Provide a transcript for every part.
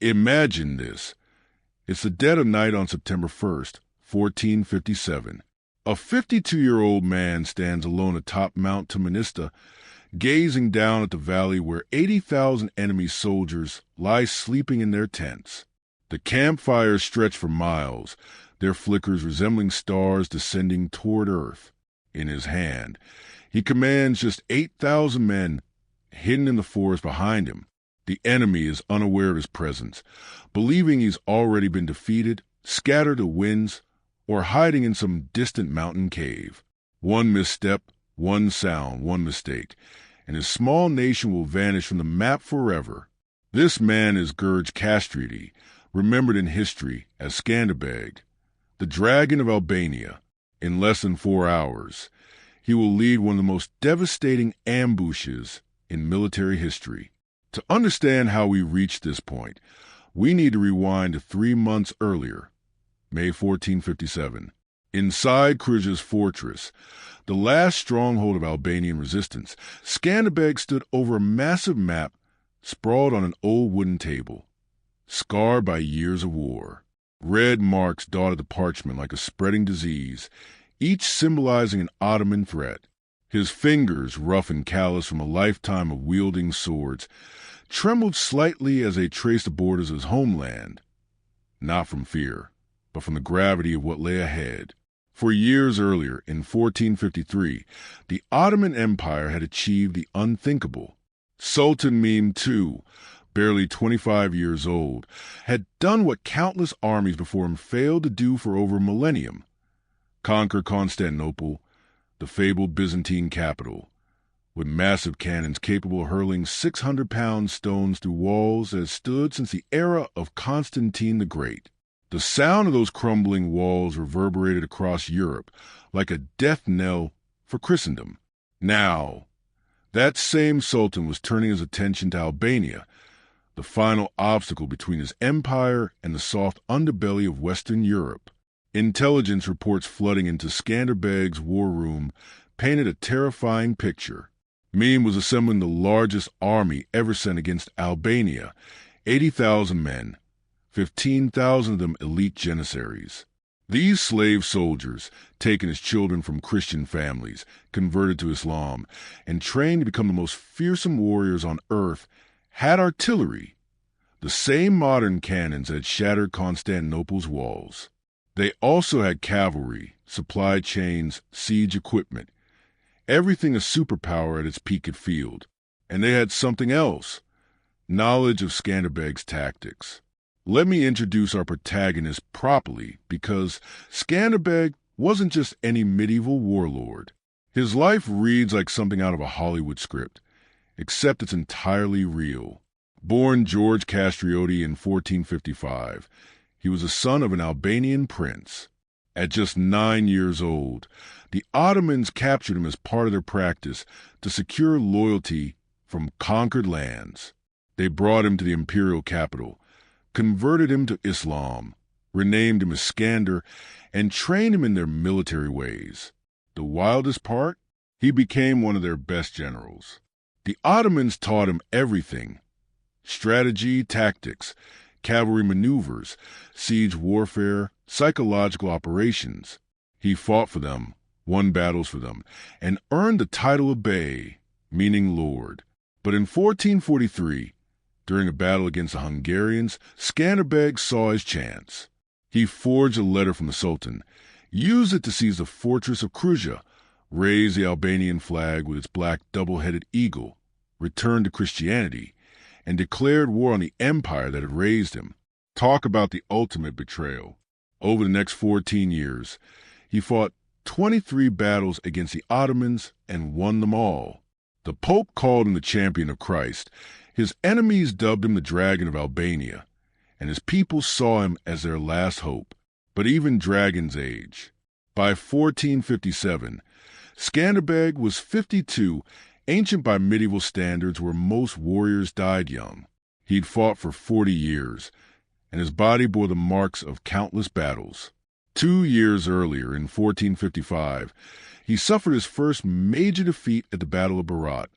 Imagine this. It's the dead of night on September 1st, 1457. A 52-year-old man stands alone atop Mount Tumanista, gazing down at the valley where 80,000 enemy soldiers lie sleeping in their tents. The campfires stretch for miles, their flickers resembling stars descending toward earth. In his hand, he commands just 8,000 men hidden in the forest behind him. The enemy is unaware of his presence, believing he's already been defeated, scattered to winds, or hiding in some distant mountain cave. One misstep, one sound, one mistake, and his small nation will vanish from the map forever. This man is Gurj Castridi, remembered in history as Skanderbeg, the dragon of Albania. In less than 4 hours, he will lead one of the most devastating ambushes in military history. To understand how we reached this point, we need to rewind to 3 months earlier, May 1457. Inside Kruja's fortress, the last stronghold of Albanian resistance, Skanderbeg stood over a massive map sprawled on an old wooden table, scarred by years of war. Red marks dotted the parchment like a spreading disease, each symbolizing an Ottoman threat. His fingers, rough and callous from a lifetime of wielding swords, trembled slightly as they traced the borders of his homeland, not from fear, but from the gravity of what lay ahead. For years earlier, in 1453, the Ottoman Empire had achieved the unthinkable. Sultan Mehmed II, barely 25 years old, had done what countless armies before him failed to do for over a millennium: conquer Constantinople, the fabled Byzantine capital, with massive cannons capable of hurling 600-pound stones through walls that had stood since the era of Constantine the Great. The sound of those crumbling walls reverberated across Europe like a death knell for Christendom. Now, that same sultan was turning his attention to Albania, the final obstacle between his empire and the soft underbelly of Western Europe. Intelligence reports flooding into Skanderbeg's war room painted a terrifying picture. Mehmed was assembling the largest army ever sent against Albania, 80,000 men, 15,000 of them elite janissaries. These slave soldiers, taken as children from Christian families, converted to Islam, and trained to become the most fearsome warriors on earth, had artillery, the same modern cannons that had shattered Constantinople's walls. They also had cavalry, supply chains, siege equipment, everything a superpower at its peak could field. And they had something else: knowledge of Skanderbeg's tactics. Let me introduce our protagonist properly, because Skanderbeg wasn't just any medieval warlord. His life reads like something out of a Hollywood script, except it's entirely real. Born George Castrioti in 1455, he was the son of an Albanian prince. At just 9 years old, the Ottomans captured him as part of their practice to secure loyalty from conquered lands. They brought him to the imperial capital, converted him to Islam, renamed him as Skander, and trained him in their military ways. The wildest part? He became one of their best generals. The Ottomans taught him everything: strategy, tactics, cavalry maneuvers, siege warfare, psychological operations. He fought for them, won battles for them, and earned the title of Bey, meaning Lord. But in 1443, during a battle against the Hungarians, Skanderbeg saw his chance. He forged a letter from the Sultan, used it to seize the fortress of Kruja, raise the Albanian flag with its black double-headed eagle, returned to Christianity, and declared war on the empire that had raised him. Talk about the ultimate betrayal. Over the next 14 years, he fought 23 battles against the Ottomans and won them all. The Pope called him the champion of Christ. His enemies dubbed him the Dragon of Albania, and his people saw him as their last hope. But even dragons age. By 1457, Skanderbeg was 52, ancient by medieval standards where most warriors died young. He'd fought for 40 years, and his body bore the marks of countless battles. 2 years earlier, in 1455, he suffered his first major defeat at the Battle of Berat,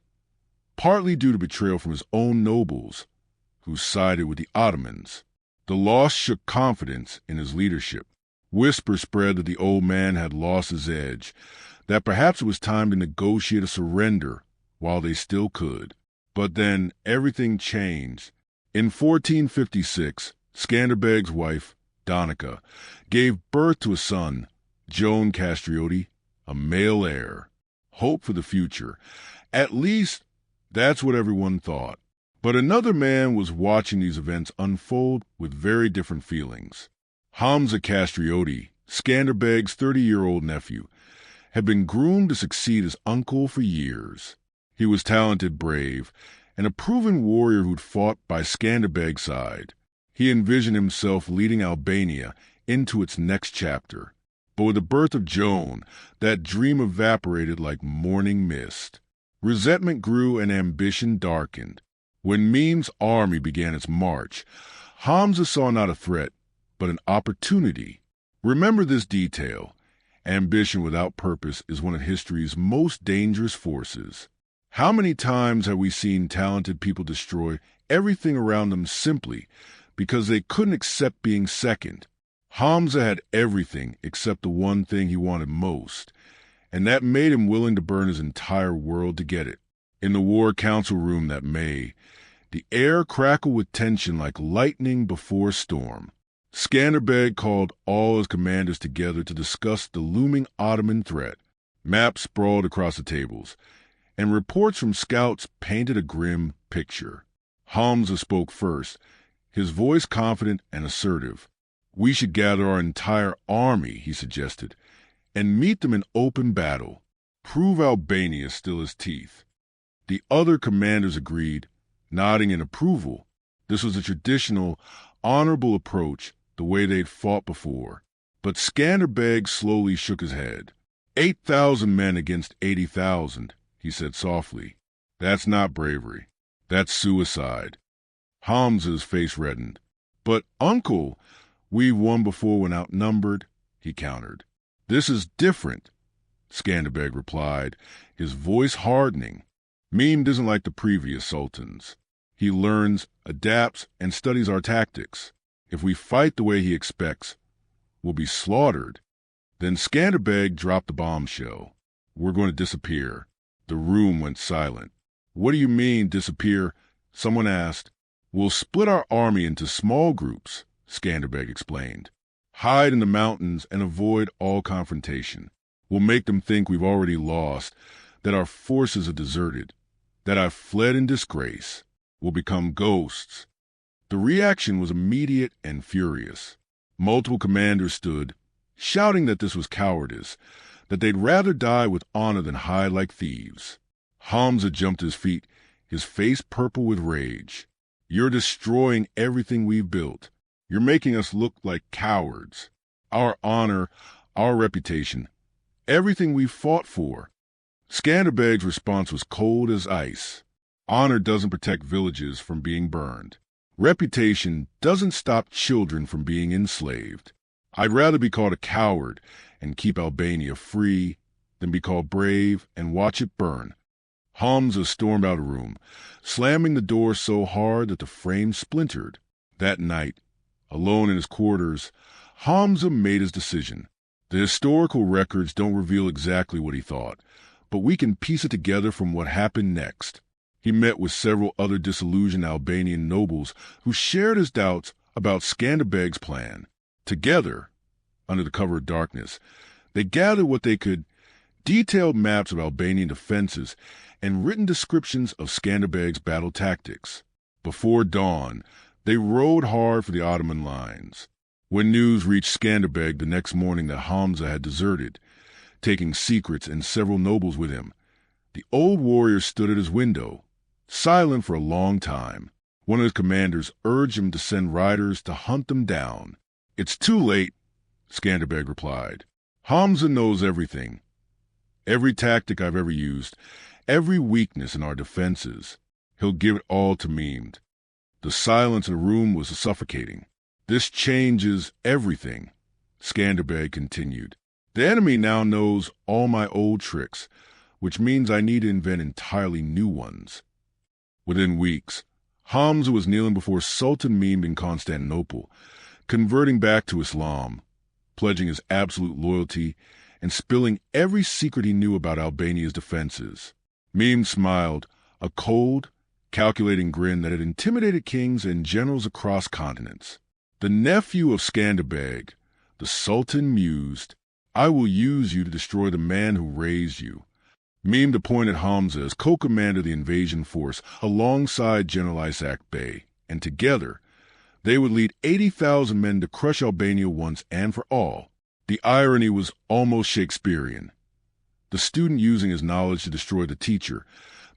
partly due to betrayal from his own nobles, who sided with the Ottomans. The loss shook confidence in his leadership. Whispers spread that the old man had lost his edge, that perhaps it was time to negotiate a surrender while they still could. But then everything changed. In 1456, Skanderbeg's wife, Donica, gave birth to a son, Joan Castrioti, a male heir. Hope for the future. At least that's what everyone thought. But another man was watching these events unfold with very different feelings. Hamza Castrioti, Skanderbeg's 30-year-old nephew, had been groomed to succeed his uncle for years. He was talented, brave, and a proven warrior who'd fought by Skanderbeg's side. He envisioned himself leading Albania into its next chapter. But with the birth of Joan, that dream evaporated like morning mist. Resentment grew and ambition darkened. When Mim's army began its march, Hamza saw not a threat, but an opportunity. Remember this detail. Ambition without purpose is one of history's most dangerous forces. How many times have we seen talented people destroy everything around them simply because they couldn't accept being second? Hamza had everything except the one thing he wanted most, and that made him willing to burn his entire world to get it. In the war council room that May, the air crackled with tension like lightning before a storm. Skanderbeg called all his commanders together to discuss the looming Ottoman threat. Maps sprawled across the tables, and reports from scouts painted a grim picture. Hamza spoke first, his voice confident and assertive. "We should gather our entire army," he suggested, "and meet them in open battle. Prove Albania still has teeth." The other commanders agreed, nodding in approval. This was a traditional, honorable approach, the way they'd fought before. But Skanderbeg slowly shook his head. 8,000 men against 80,000, he said softly. "That's not bravery. That's suicide." Hamza's face reddened. "But, Uncle, we've won before when outnumbered," he countered. "This is different," Skanderbeg replied, his voice hardening. "Mim isn't like the previous sultans. He learns, adapts, and studies our tactics. If we fight the way he expects, we'll be slaughtered." Then Skanderbeg dropped the bombshell. "We're going to disappear." The room went silent. "What do you mean, disappear?" someone asked. "We'll split our army into small groups," Skanderbeg explained. "Hide in the mountains and avoid all confrontation. We'll make them think we've already lost, that our forces are deserted, that I've fled in disgrace. We'll become ghosts." The reaction was immediate and furious. Multiple commanders stood, shouting that this was cowardice, that they'd rather die with honor than hide like thieves. Hamza jumped to his feet, his face purple with rage. "You're destroying everything we've built. You're making us look like cowards. Our honor, our reputation, everything we've fought for." Skanderbeg's response was cold as ice. Honor doesn't protect villages from being burned. Reputation doesn't stop children from being enslaved. I'd rather be called a coward and keep Albania free than be called brave and watch it burn. Hamza stormed out of the room, slamming the door so hard that the frame splintered. That night, alone in his quarters, Hamza made his decision. The historical records don't reveal exactly what he thought, but we can piece it together from what happened next. He met with several other disillusioned Albanian nobles who shared his doubts about Skanderbeg's plan. Together, under the cover of darkness, they gathered what they could, detailed maps of Albanian defenses and written descriptions of Skanderbeg's battle tactics. Before dawn, they rode hard for the Ottoman lines. When news reached Skanderbeg the next morning that Hamza had deserted, taking secrets and several nobles with him, the old warrior stood at his window, silent for a long time. One of his commanders urged him to send riders to hunt them down. "It's too late," Skanderbeg replied. "Hamza knows everything. Every tactic I've ever used, every weakness in our defenses. He'll give it all to Mim." The silence in the room was suffocating. "This changes everything," Skanderbeg continued. "The enemy now knows all my old tricks, which means I need to invent entirely new ones." Within weeks, Hamza was kneeling before Sultan Mehmed in Constantinople, converting back to Islam, pledging his absolute loyalty, and spilling every secret he knew about Albania's defenses. Mehmed smiled, a cold, calculating grin that had intimidated kings and generals across continents. The nephew of Skanderbeg, the Sultan mused, "I will use you to destroy the man who raised you." Mehmed appointed Hamza as co-commander of the invasion force alongside General Isaac Bey, and together they would lead 80,000 men to crush Albania once and for all. The irony was almost Shakespearean. The student using his knowledge to destroy the teacher,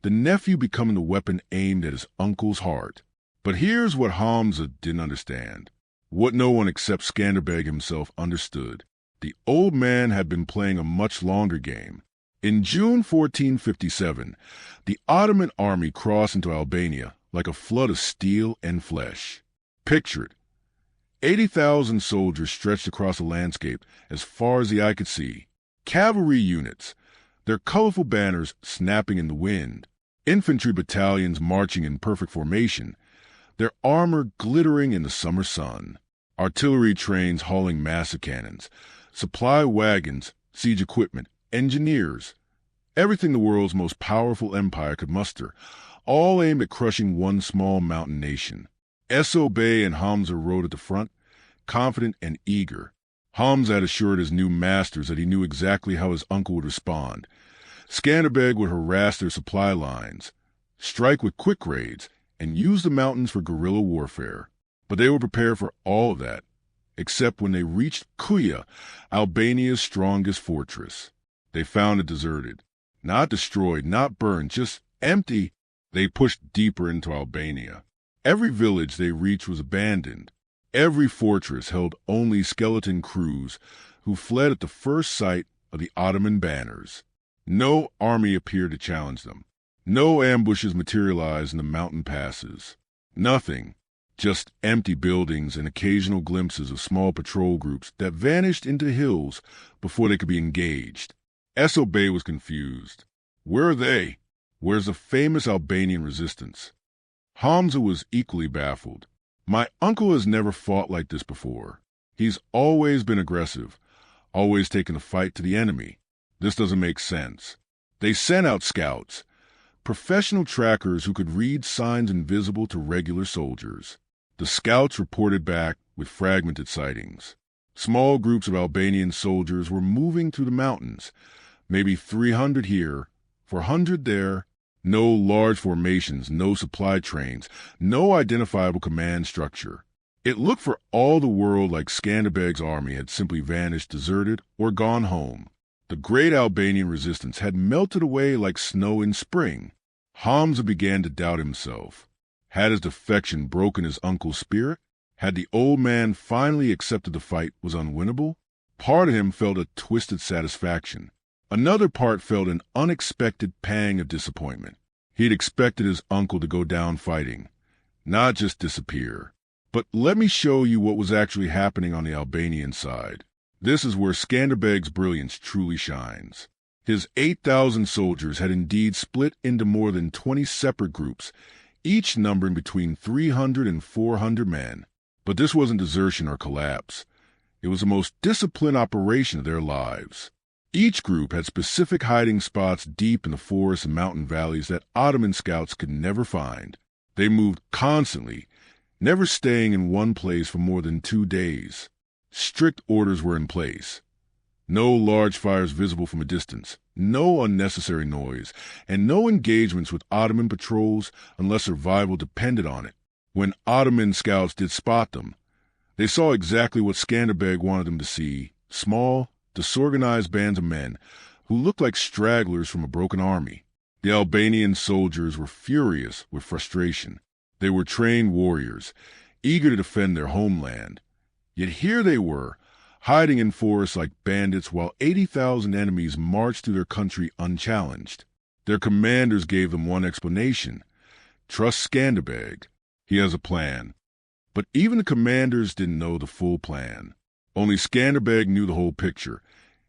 the nephew becoming the weapon aimed at his uncle's heart. But here's what Hamza didn't understand, what no one except Skanderbeg himself understood. The old man had been playing a much longer game. In June 1457, the Ottoman army crossed into Albania like a flood of steel and flesh. Picture it. 80,000 soldiers stretched across the landscape as far as the eye could see. Cavalry units, their colorful banners snapping in the wind. Infantry battalions marching in perfect formation, their armor glittering in the summer sun. Artillery trains hauling massive cannons, supply wagons, siege equipment, engineers, everything the world's most powerful empire could muster, all aimed at crushing one small mountain nation. Esso Bey and Hamza rode at the front, confident and eager. Hamza had assured his new masters that he knew exactly how his uncle would respond. Skanderbeg would harass their supply lines, strike with quick raids, and use the mountains for guerrilla warfare. But they were prepared for all of that, except when they reached Kuya, Albania's strongest fortress. They found it deserted. Not destroyed, not burned, just empty. They pushed deeper into Albania. Every village they reached was abandoned. Every fortress held only skeleton crews who fled at the first sight of the Ottoman banners. No army appeared to challenge them. No ambushes materialized in the mountain passes. Nothing. Just empty buildings and occasional glimpses of small patrol groups that vanished into hills before they could be engaged. Esso Bey was confused. Where are they? Where's the famous Albanian resistance? Hamza was equally baffled. My uncle has never fought like this before. He's always been aggressive, always taken the fight to the enemy. This doesn't make sense. They sent out scouts, professional trackers who could read signs invisible to regular soldiers. The scouts reported back with fragmented sightings. Small groups of Albanian soldiers were moving through the mountains, maybe 300 here, 400 there. No large formations, no supply trains, no identifiable command structure. It looked for all the world like Skanderbeg's army had simply vanished, deserted, or gone home. The great Albanian resistance had melted away like snow in spring. Hamza began to doubt himself. Had his defection broken his uncle's spirit? Had the old man finally accepted the fight was unwinnable? Part of him felt a twisted satisfaction. Another part felt an unexpected pang of disappointment. He'd expected his uncle to go down fighting, not just disappear. But let me show you what was actually happening on the Albanian side. This is where Skanderbeg's brilliance truly shines. His 8,000 soldiers had indeed split into more than 20 separate groups, each numbering between 300 and 400 men. But this wasn't desertion or collapse. It was the most disciplined operation of their lives. Each group had specific hiding spots deep in the forests and mountain valleys that Ottoman scouts could never find. They moved constantly, never staying in one place for more than 2 days. Strict orders were in place. No large fires visible from a distance, no unnecessary noise, and no engagements with Ottoman patrols unless survival depended on it. When Ottoman scouts did spot them, they saw exactly what Skanderbeg wanted them to see: small, disorganized bands of men who looked like stragglers from a broken army. The Albanian soldiers were furious with frustration. They were trained warriors, eager to defend their homeland. Yet here they were, hiding in forests like bandits while 80,000 enemies marched through their country unchallenged. Their commanders gave them one explanation: trust Skanderbeg. He has a plan. But even the commanders didn't know the full plan. Only Skanderbeg knew the whole picture,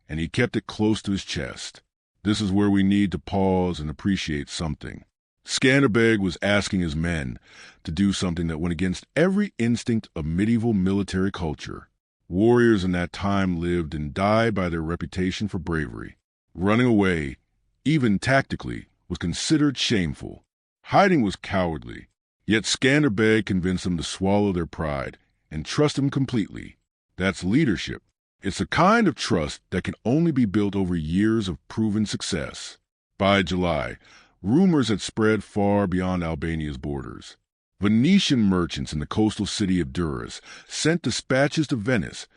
and he kept it close to his chest. This is where we need to pause and appreciate something. Skanderbeg was asking his men to do something that went against every instinct of medieval military culture. Warriors in that time lived and died by their reputation for bravery. Running away, even tactically, was considered shameful. Hiding was cowardly. Yet Skanderbeg convinced them to swallow their pride and trust him completely. That's leadership. It's a kind of trust that can only be built over years of proven success. By July, rumors had spread far beyond Albania's borders. Venetian merchants in the coastal city of Durrës sent dispatches to Venice,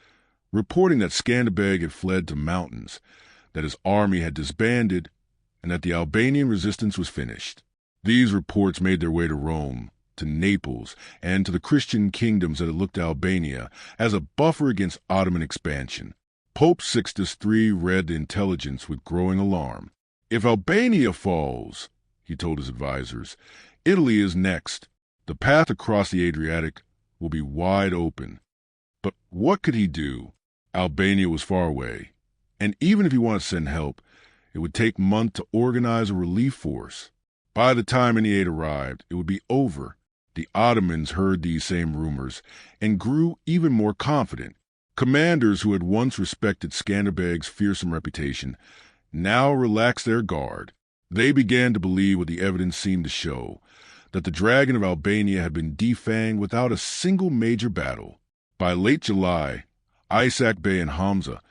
reporting that Skanderbeg had fled to mountains, that his army had disbanded, and that the Albanian resistance was finished. These reports made their way to Rome, to Naples, and to the Christian kingdoms that had looked to Albania as a buffer against Ottoman expansion. Pope Sixtus III read the intelligence with growing alarm. If Albania falls, he told his advisors, Italy is next. The path across the Adriatic will be wide open. But what could he do? Albania was far away, and even if he wanted to send help, it would take months to organize a relief force. By the time any aid arrived, it would be over. The Ottomans heard these same rumors and grew even more confident. Commanders who had once respected Skanderbeg's fearsome reputation now relaxed their guard. They began to believe what the evidence seemed to show, that the Dragon of Albania had been defanged without a single major battle. By late July, Isaac Bey and Hamza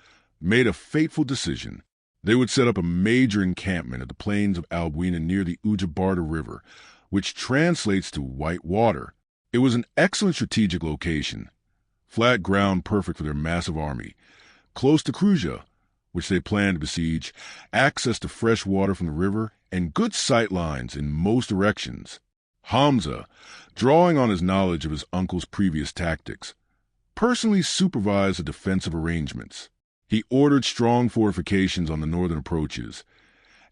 made a fateful decision. They would set up a major encampment at the plains of Albulena near the Ujabarda River, which translates to white water. It was an excellent strategic location, flat ground perfect for their massive army, close to Kruja, which they planned to besiege, access to fresh water from the river, and good sight lines in most directions. Hamza, drawing on his knowledge of his uncle's previous tactics, personally supervised the defensive arrangements. He ordered strong fortifications on the northern approaches,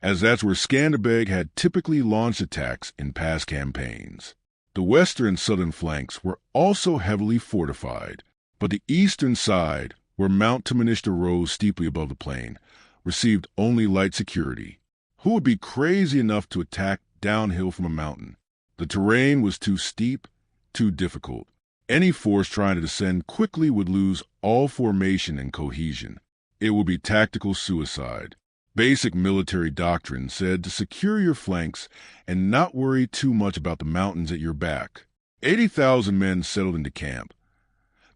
as that's where Skanderbeg had typically launched attacks in past campaigns. The western and southern flanks were also heavily fortified, but the eastern side, where Mount Tamanishta rose steeply above the plain, received only light security. Who would be crazy enough to attack downhill from a mountain? The terrain was too steep, too difficult. Any force trying to descend quickly would lose all formation and cohesion. It would be tactical suicide. Basic military doctrine said to secure your flanks and not worry too much about the mountains at your back. 80,000 men settled into camp,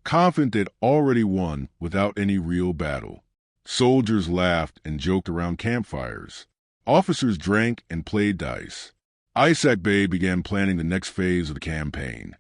confident they'd already won without any real battle. Soldiers laughed and joked around campfires. Officers drank and played dice. Isaac Bey began planning the next phase of the campaign,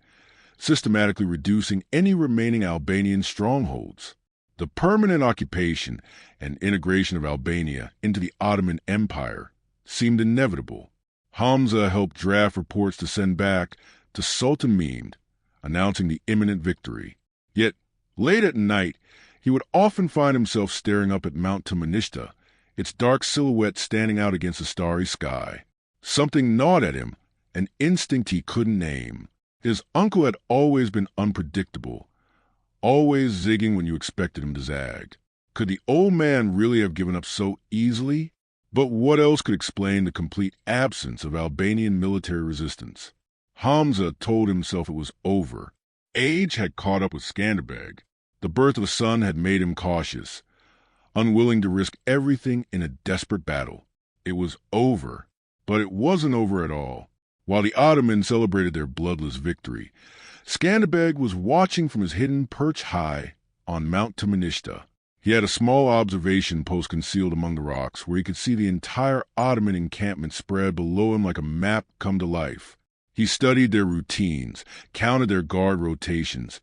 systematically reducing any remaining Albanian strongholds. The permanent occupation and integration of Albania into the Ottoman Empire seemed inevitable. Hamza helped draft reports to send back to Sultan Mehmed, announcing the imminent victory. Yet, late at night, he would often find himself staring up at Mount Tamanishta, its dark silhouette standing out against the starry sky. Something gnawed at him, an instinct he couldn't name. His uncle had always been unpredictable, always zigging when you expected him to zag. Could the old man really have given up so easily? But what else could explain the complete absence of Albanian military resistance? Hamza told himself it was over. Age had caught up with Skanderbeg. The birth of a son had made him cautious, unwilling to risk everything in a desperate battle. It was over, but it wasn't over at all. While the Ottomans celebrated their bloodless victory, Skanderbeg was watching from his hidden perch high on Mount Tamanishta. He had a small observation post concealed among the rocks where he could see the entire Ottoman encampment spread below him like a map come to life. He studied their routines, counted their guard rotations,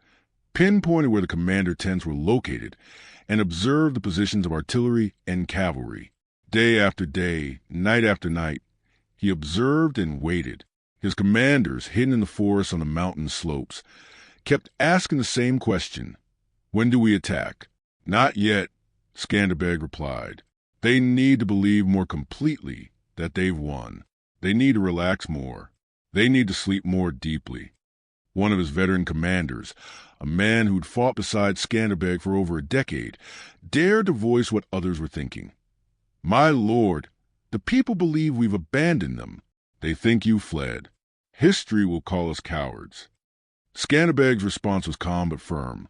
pinpointed where the commander tents were located, and observed the positions of artillery and cavalry. Day after day, night after night, he observed and waited. His commanders, hidden in the forest on the mountain slopes, kept asking the same question. When do we attack? Not yet, Skanderbeg replied. They need to believe more completely that they've won. They need to relax more. They need to sleep more deeply. One of his veteran commanders, a man who'd fought beside Skanderbeg for over a decade, dared to voice what others were thinking. My lord, the people believe we've abandoned them. They think you fled. History will call us cowards. Skanderbeg's response was calm but firm.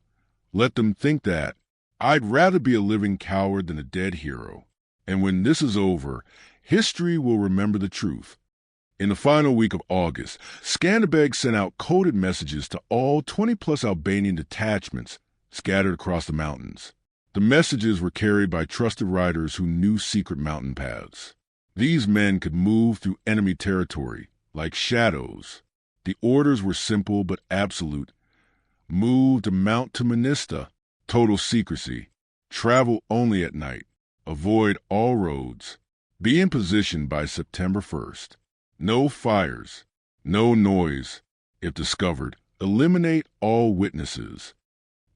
Let them think that. I'd rather be a living coward than a dead hero. And when this is over, history will remember the truth. In the final week of August, Skanderbeg sent out coded messages to all 20-plus Albanian detachments scattered across the mountains. The messages were carried by trusted riders who knew secret mountain paths. These men could move through enemy territory like shadows. The orders were simple but absolute. Move to Mount Tumanista, total secrecy. Travel only at night. Avoid all roads. Be in position by September 1st. No fires. No noise. If discovered, eliminate all witnesses.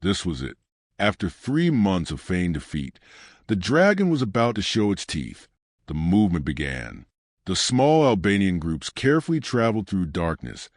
This was it. After 3 months of feigned defeat, the dragon was about to show its teeth. The movement began. The small Albanian groups carefully traveled through darkness,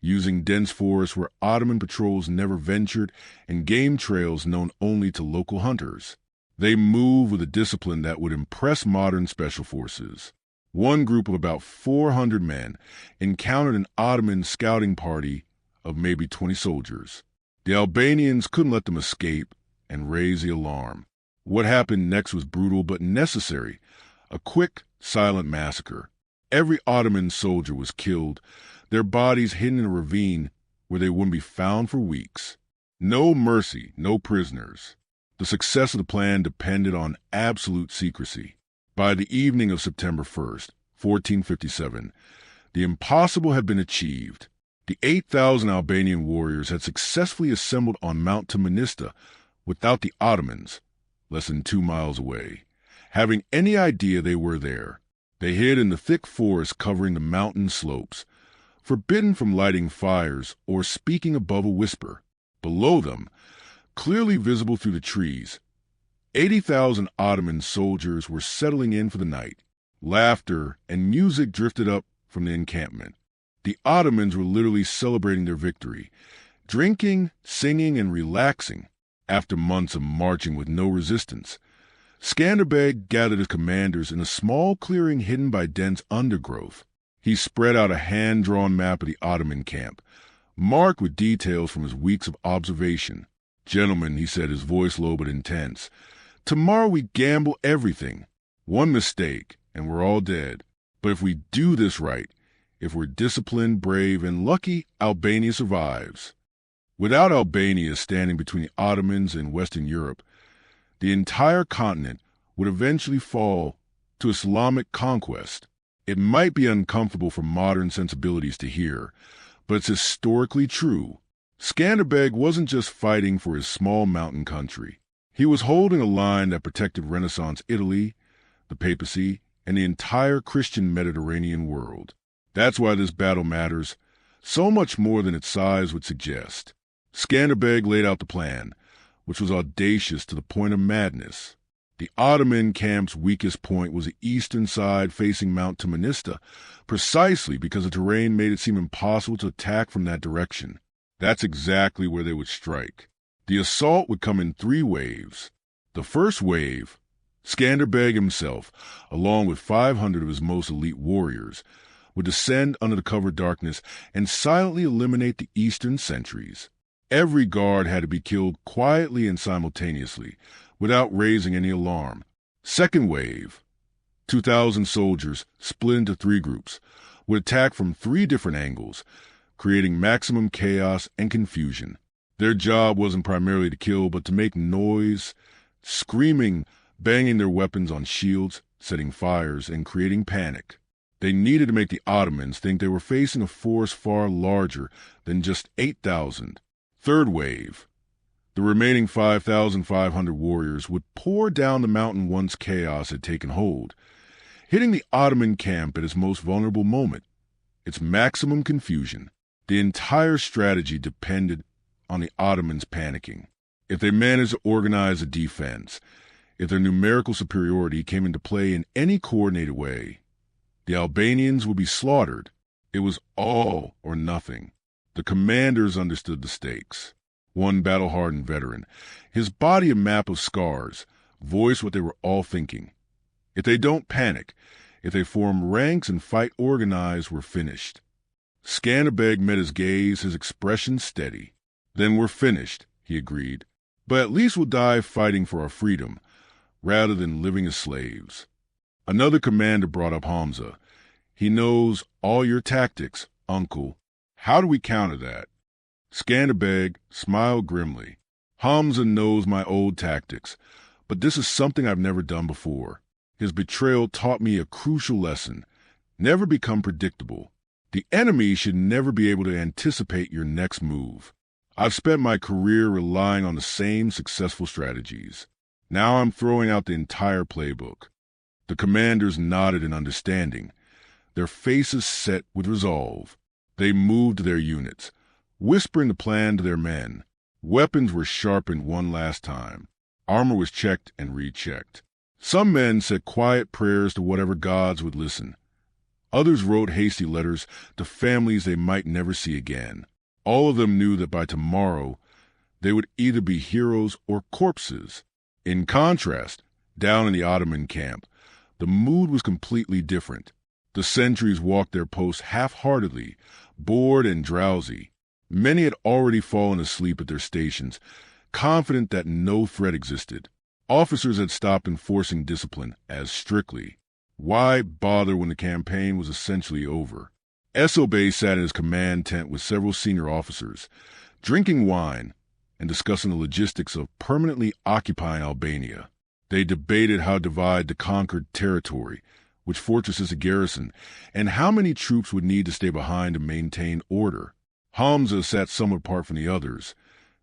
using dense forests where Ottoman patrols never ventured and game trails known only to local hunters. They moved with a discipline that would impress modern special forces. One group of about 400 men encountered an Ottoman scouting party of maybe 20 soldiers. The Albanians couldn't let them escape and raised the alarm. What happened next was brutal but necessary. A quick, silent massacre. Every Ottoman soldier was killed, their bodies hidden in a ravine where they wouldn't be found for weeks. No mercy, no prisoners. The success of the plan depended on absolute secrecy. By the evening of September 1st, 1457, the impossible had been achieved. The 8,000 Albanian warriors had successfully assembled on Mount Tumanista without the Ottomans, less than 2 miles away, having any idea they were there. They hid in the thick forest covering the mountain slopes, forbidden from lighting fires or speaking above a whisper. Below them, clearly visible through the trees, 80,000 Ottoman soldiers were settling in for the night. Laughter and music drifted up from the encampment. The Ottomans were literally celebrating their victory, drinking, singing, and relaxing. After months of marching with no resistance, Skanderbeg gathered his commanders in a small clearing hidden by dense undergrowth. He spread out a hand-drawn map of the Ottoman camp, marked with details from his weeks of observation. "Gentlemen," he said, his voice low but intense, "tomorrow we gamble everything. One mistake, and we're all dead. But if we do this right, if we're disciplined, brave, and lucky, Albania survives." Without Albania standing between the Ottomans and Western Europe, the entire continent would eventually fall to Islamic conquest. It might be uncomfortable for modern sensibilities to hear, but it's historically true. Skanderbeg wasn't just fighting for his small mountain country. He was holding a line that protected Renaissance Italy, the papacy, and the entire Christian Mediterranean world. That's why this battle matters, so much more than its size would suggest. Skanderbeg laid out the plan, which was audacious to the point of madness. The Ottoman camp's weakest point was the eastern side facing Mount Tumanista, precisely because the terrain made it seem impossible to attack from that direction. That's exactly where they would strike. The assault would come in 3 waves. The first wave, Skanderbeg himself, along with 500 of his most elite warriors, would descend under the cover of darkness and silently eliminate the eastern sentries. Every guard had to be killed quietly and simultaneously, without raising any alarm. Second wave, 2,000 soldiers, split into 3 groups, would attack from 3 different angles, creating maximum chaos and confusion. Their job wasn't primarily to kill, but to make noise, screaming, banging their weapons on shields, setting fires, and creating panic. They needed to make the Ottomans think they were facing a force far larger than just 8,000. Third wave. The remaining 5,500 warriors would pour down the mountain once chaos had taken hold, hitting the Ottoman camp at its most vulnerable moment, its maximum confusion. The entire strategy depended on the Ottomans panicking. If they managed to organize a defense, if their numerical superiority came into play in any coordinated way, the Albanians would be slaughtered. It was all or nothing. The commanders understood the stakes. One battle-hardened veteran, his body a map of scars, voiced what they were all thinking. If they don't panic, If they formed ranks and fight organized, we're finished. Skanderbeg met his gaze, his expression steady. Then we're finished, he agreed. But at least we'll die fighting for our freedom, rather than living as slaves. Another commander brought up Hamza. He knows all your tactics, uncle. How do we counter that? Skanderbeg smiled grimly. Hamza knows my old tactics, but this is something I've never done before. His betrayal taught me a crucial lesson. Never become predictable. The enemy should never be able to anticipate your next move. I've spent my career relying on the same successful strategies. Now I'm throwing out the entire playbook. The commanders nodded in understanding, their faces set with resolve. They moved their units, whispering the plan to their men. Weapons were sharpened one last time. Armor was checked and rechecked. Some men said quiet prayers to whatever gods would listen. Others wrote hasty letters to families they might never see again. All of them knew that by tomorrow they would either be heroes or corpses. In contrast, down in the Ottoman camp, the mood was completely different. The sentries walked their posts half-heartedly, bored and drowsy. Many had already fallen asleep at their stations, confident that no threat existed. Officers had stopped enforcing discipline as strictly. Why bother when the campaign was essentially over? Esobey sat in his command tent with several senior officers, drinking wine and discussing the logistics of permanently occupying Albania. They debated how to divide the conquered territory, which fortresses to garrison, and how many troops would need to stay behind to maintain order. Hamza sat somewhat apart from the others,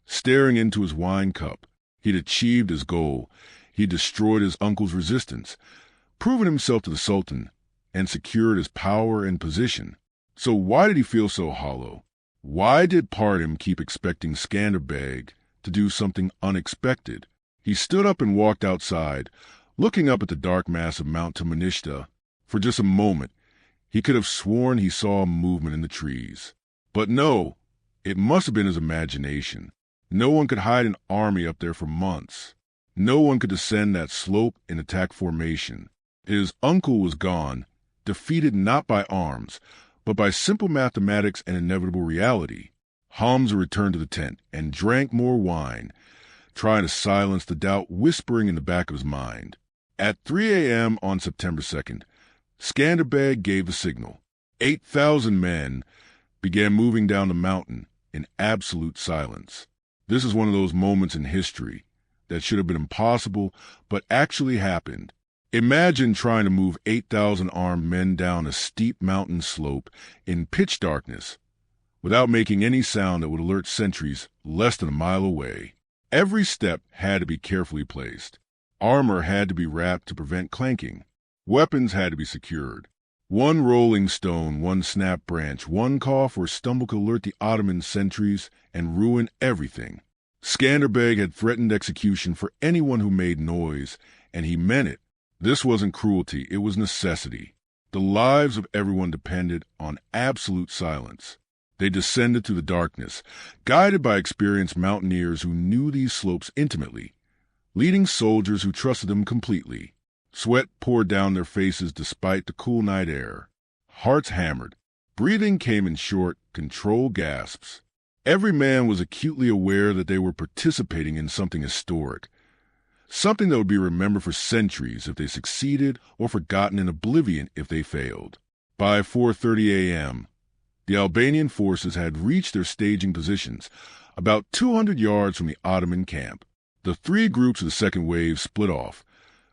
staring into his wine cup. He'd achieved his goal. He'd destroyed his uncle's resistance, proven himself to the Sultan, and secured his power and position. So why did he feel so hollow? Why did part of him keep expecting Skanderbeg to do something unexpected? He stood up and walked outside, looking up at the dark mass of Mount Tumanishta. For just a moment, he could have sworn he saw a movement in the trees. But no, it must have been his imagination. No one could hide an army up there for months. No one could descend that slope in attack formation. His uncle was gone, defeated not by arms, but by simple mathematics and inevitable reality. Hamza returned to the tent and drank more wine, trying to silence the doubt whispering in the back of his mind. At 3 a.m. on September 2nd, Skanderbeg gave the signal. 8,000 men began moving down the mountain in absolute silence. This is one of those moments in history that should have been impossible, but actually happened. Imagine trying to move 8,000 armed men down a steep mountain slope in pitch darkness without making any sound that would alert sentries less than a mile away. Every step had to be carefully placed. Armor had to be wrapped to prevent clanking. Weapons had to be secured. One rolling stone, one snapped branch, one cough or stumble could alert the Ottoman sentries and ruin everything. Skanderbeg had threatened execution for anyone who made noise, and he meant it. This wasn't cruelty, it was necessity. The lives of everyone depended on absolute silence. They descended through the darkness, guided by experienced mountaineers who knew these slopes intimately, leading soldiers who trusted them completely. Sweat poured down their faces despite the cool night air. Hearts hammered. Breathing came in short, controlled gasps. Every man was acutely aware that they were participating in something historic, something that would be remembered for centuries if they succeeded or forgotten in oblivion if they failed. By 4:30 a.m., the Albanian forces had reached their staging positions, about 200 yards from the Ottoman camp. The three groups of the second wave split off,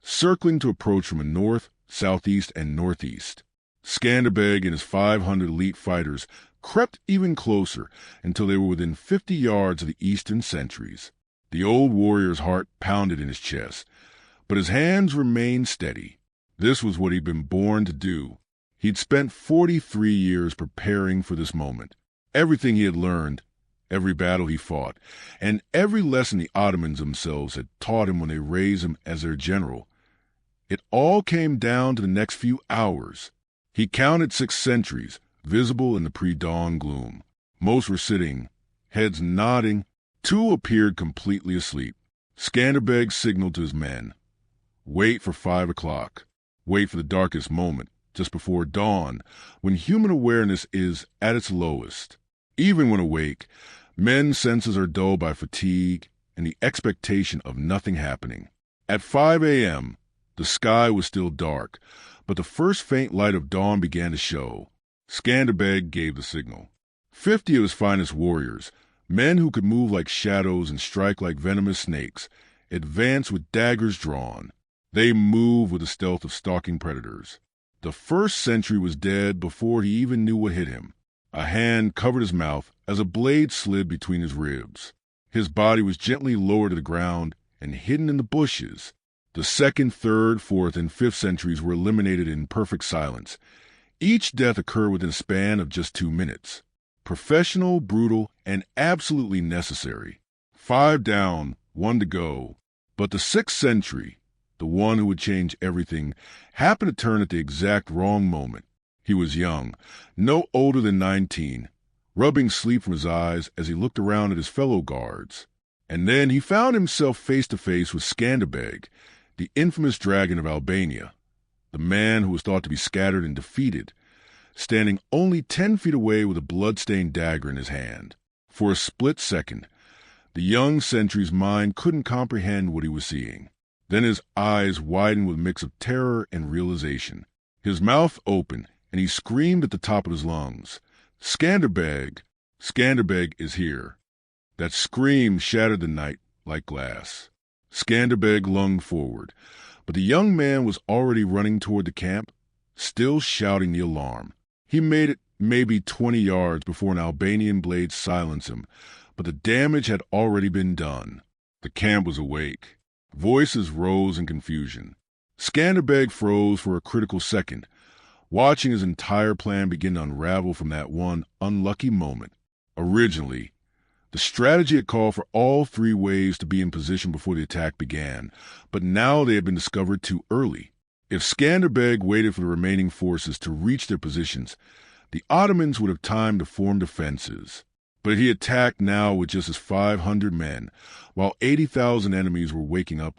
circling to approach from the north, southeast, and northeast. Skanderbeg and his 500 elite fighters crept even closer until they were within 50 yards of the eastern sentries. The old warrior's heart pounded in his chest, but his hands remained steady. This was what he'd been born to do. He'd spent 43 years preparing for this moment. Everything he had learned, every battle he fought, and every lesson the Ottomans themselves had taught him when they raised him as their general, it all came down to the next few hours. He counted 6 sentries, visible in the pre-dawn gloom. Most were sitting, heads nodding. 2 appeared completely asleep. Skanderbeg signaled to his men. Wait for 5 o'clock. Wait for the darkest moment, just before dawn, when human awareness is at its lowest. Even when awake, men's senses are dulled by fatigue and the expectation of nothing happening. At 5 a.m., the sky was still dark, but the first faint light of dawn began to show. Skanderbeg gave the signal. 50 of his finest warriors, men who could move like shadows and strike like venomous snakes, advanced with daggers drawn. They moved with the stealth of stalking predators. The first sentry was dead before he even knew what hit him. A hand covered his mouth as a blade slid between his ribs. His body was gently lowered to the ground and hidden in the bushes. The second, third, fourth, and fifth sentries were eliminated in perfect silence. Each death occurred within a span of just 2 minutes. Professional, brutal, and absolutely necessary. 5 down, 1 to go. But the sixth sentry, the one who would change everything, happened to turn at the exact wrong moment. He was young, no older than 19, rubbing sleep from his eyes as he looked around at his fellow guards. And then he found himself face to face with Skanderbeg, the infamous dragon of Albania, the man who was thought to be scattered and defeated, standing only 10 feet away with a blood-stained dagger in his hand. For a split second, the young sentry's mind couldn't comprehend what he was seeing. Then his eyes widened with a mix of terror and realization. His mouth opened, and he screamed at the top of his lungs, "Skanderbeg! Skanderbeg is here!" That scream shattered the night like glass. Skanderbeg lunged forward, but the young man was already running toward the camp, still shouting the alarm. He made it maybe 20 yards before an Albanian blade silenced him, but the damage had already been done. The camp was awake. Voices rose in confusion. Skanderbeg froze for a critical second, watching his entire plan begin to unravel from that one unlucky moment. Originally, the strategy had called for all 3 waves to be in position before the attack began, but now they had been discovered too early. If Skanderbeg waited for the remaining forces to reach their positions, the Ottomans would have time to form defenses. But he attacked now with just his 500 men, while 80,000 enemies were waking up.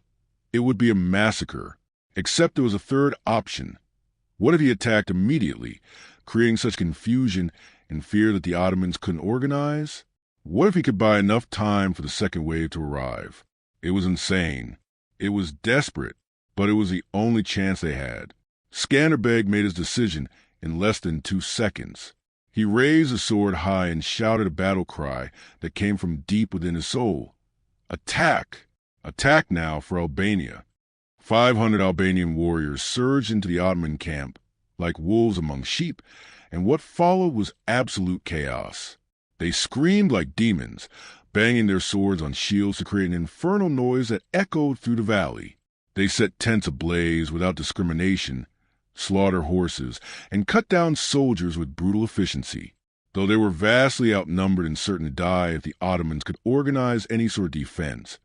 It would be a massacre, except there was a third option. What if he attacked immediately, creating such confusion and fear that the Ottomans couldn't organize? What if he could buy enough time for the second wave to arrive? It was insane. It was desperate, but it was the only chance they had. Skanderbeg made his decision in less than 2 seconds. He raised his sword high and shouted a battle cry that came from deep within his soul. Attack! Attack now for Albania. 500 Albanian warriors surged into the Ottoman camp like wolves among sheep, and what followed was absolute chaos. They screamed like demons, banging their swords on shields to create an infernal noise that echoed through the valley. They set tents ablaze without discrimination, slaughter horses, and cut down soldiers with brutal efficiency. Though they were vastly outnumbered and certain to die if the Ottomans could organize any sort of defense.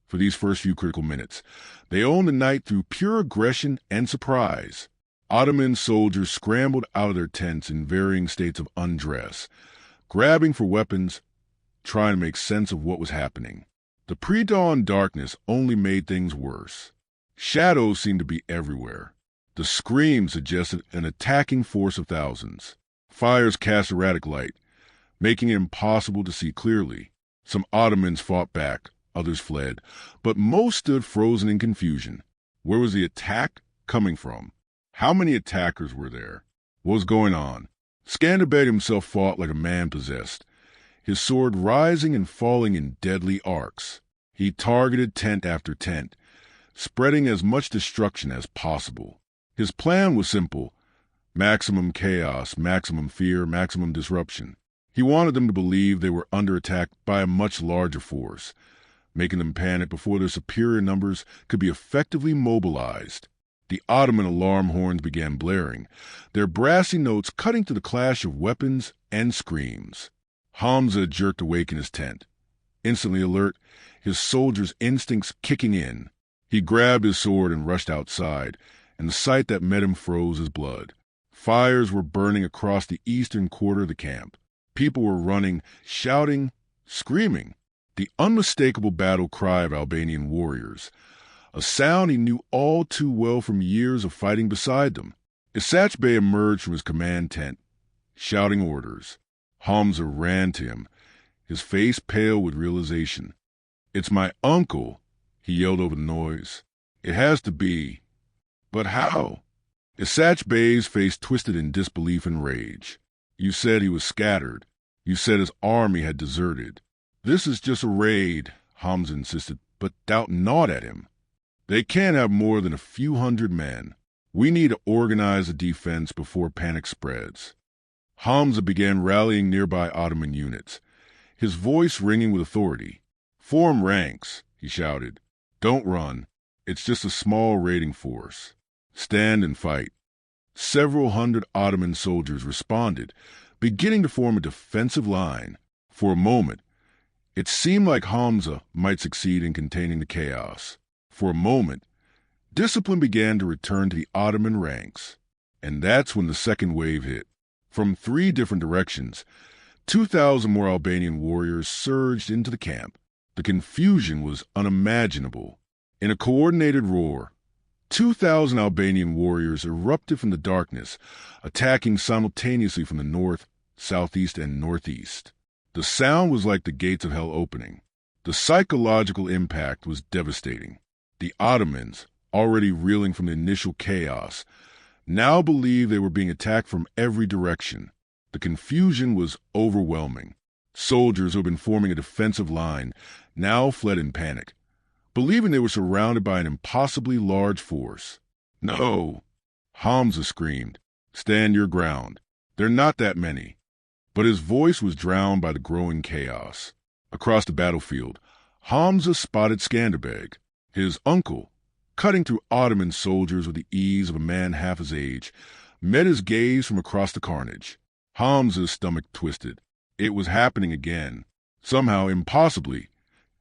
For these first few critical minutes, they owned the night through pure aggression and surprise. Ottoman soldiers scrambled out of their tents in varying states of undress, grabbing for weapons, trying to make sense of what was happening. The pre-dawn darkness only made things worse. Shadows seemed to be everywhere. The scream suggested an attacking force of thousands. Fires cast erratic light, making it impossible to see clearly. Some Ottomans fought back, others fled, but most stood frozen in confusion. Where was the attack coming from? How many attackers were there? What was going on? Skanderbeg himself fought like a man possessed, his sword rising and falling in deadly arcs. He targeted tent after tent, spreading as much destruction as possible. His plan was simple: maximum chaos, maximum fear, maximum disruption. He wanted them to believe they were under attack by a much larger force, making them panic before their superior numbers could be effectively mobilized. The Ottoman alarm horns began blaring, their brassy notes cutting to the clash of weapons and screams. Hamza jerked awake in his tent, instantly alert, his soldier's instincts kicking in. He grabbed his sword and rushed outside, and the sight that met him froze his blood. Fires were burning across the eastern quarter of the camp. People were running, shouting, screaming. The unmistakable battle cry of Albanian warriors, a sound he knew all too well from years of fighting beside them. Isach Bey emerged from his command tent, shouting orders. Hamza ran to him, his face pale with realization. "It's my uncle," he yelled over the noise. "It has to be." "But how?" Isach Bey's face twisted in disbelief and rage. "You said he was scattered. You said his army had deserted." "This is just a raid," Hamza insisted, but doubt gnawed at him. "They can't have more than a few hundred men. We need to organize a defense before panic spreads." Hamza began rallying nearby Ottoman units, his voice ringing with authority. "Form ranks," he shouted. "Don't run. It's just a small raiding force. Stand and fight." Several hundred Ottoman soldiers responded, beginning to form a defensive line. For a moment, it seemed like Hamza might succeed in containing the chaos. For a moment, discipline began to return to the Ottoman ranks. And that's when the second wave hit. From 3 different directions, 2,000 more Albanian warriors surged into the camp. The confusion was unimaginable. In a coordinated roar, 2,000 Albanian warriors erupted from the darkness, attacking simultaneously from the north, southeast, and northeast. The sound was like the gates of hell opening. The psychological impact was devastating. The Ottomans, already reeling from the initial chaos, now believed they were being attacked from every direction. The confusion was overwhelming. Soldiers who had been forming a defensive line now fled in panic, believing they were surrounded by an impossibly large force. "No!" Hamza screamed. "Stand your ground. They're not that many." But his voice was drowned by the growing chaos. Across the battlefield, Hamza spotted Skanderbeg, his uncle, cutting through Ottoman soldiers with the ease of a man half his age, met his gaze from across the carnage. Hamza's stomach twisted. It was happening again. Somehow, impossibly,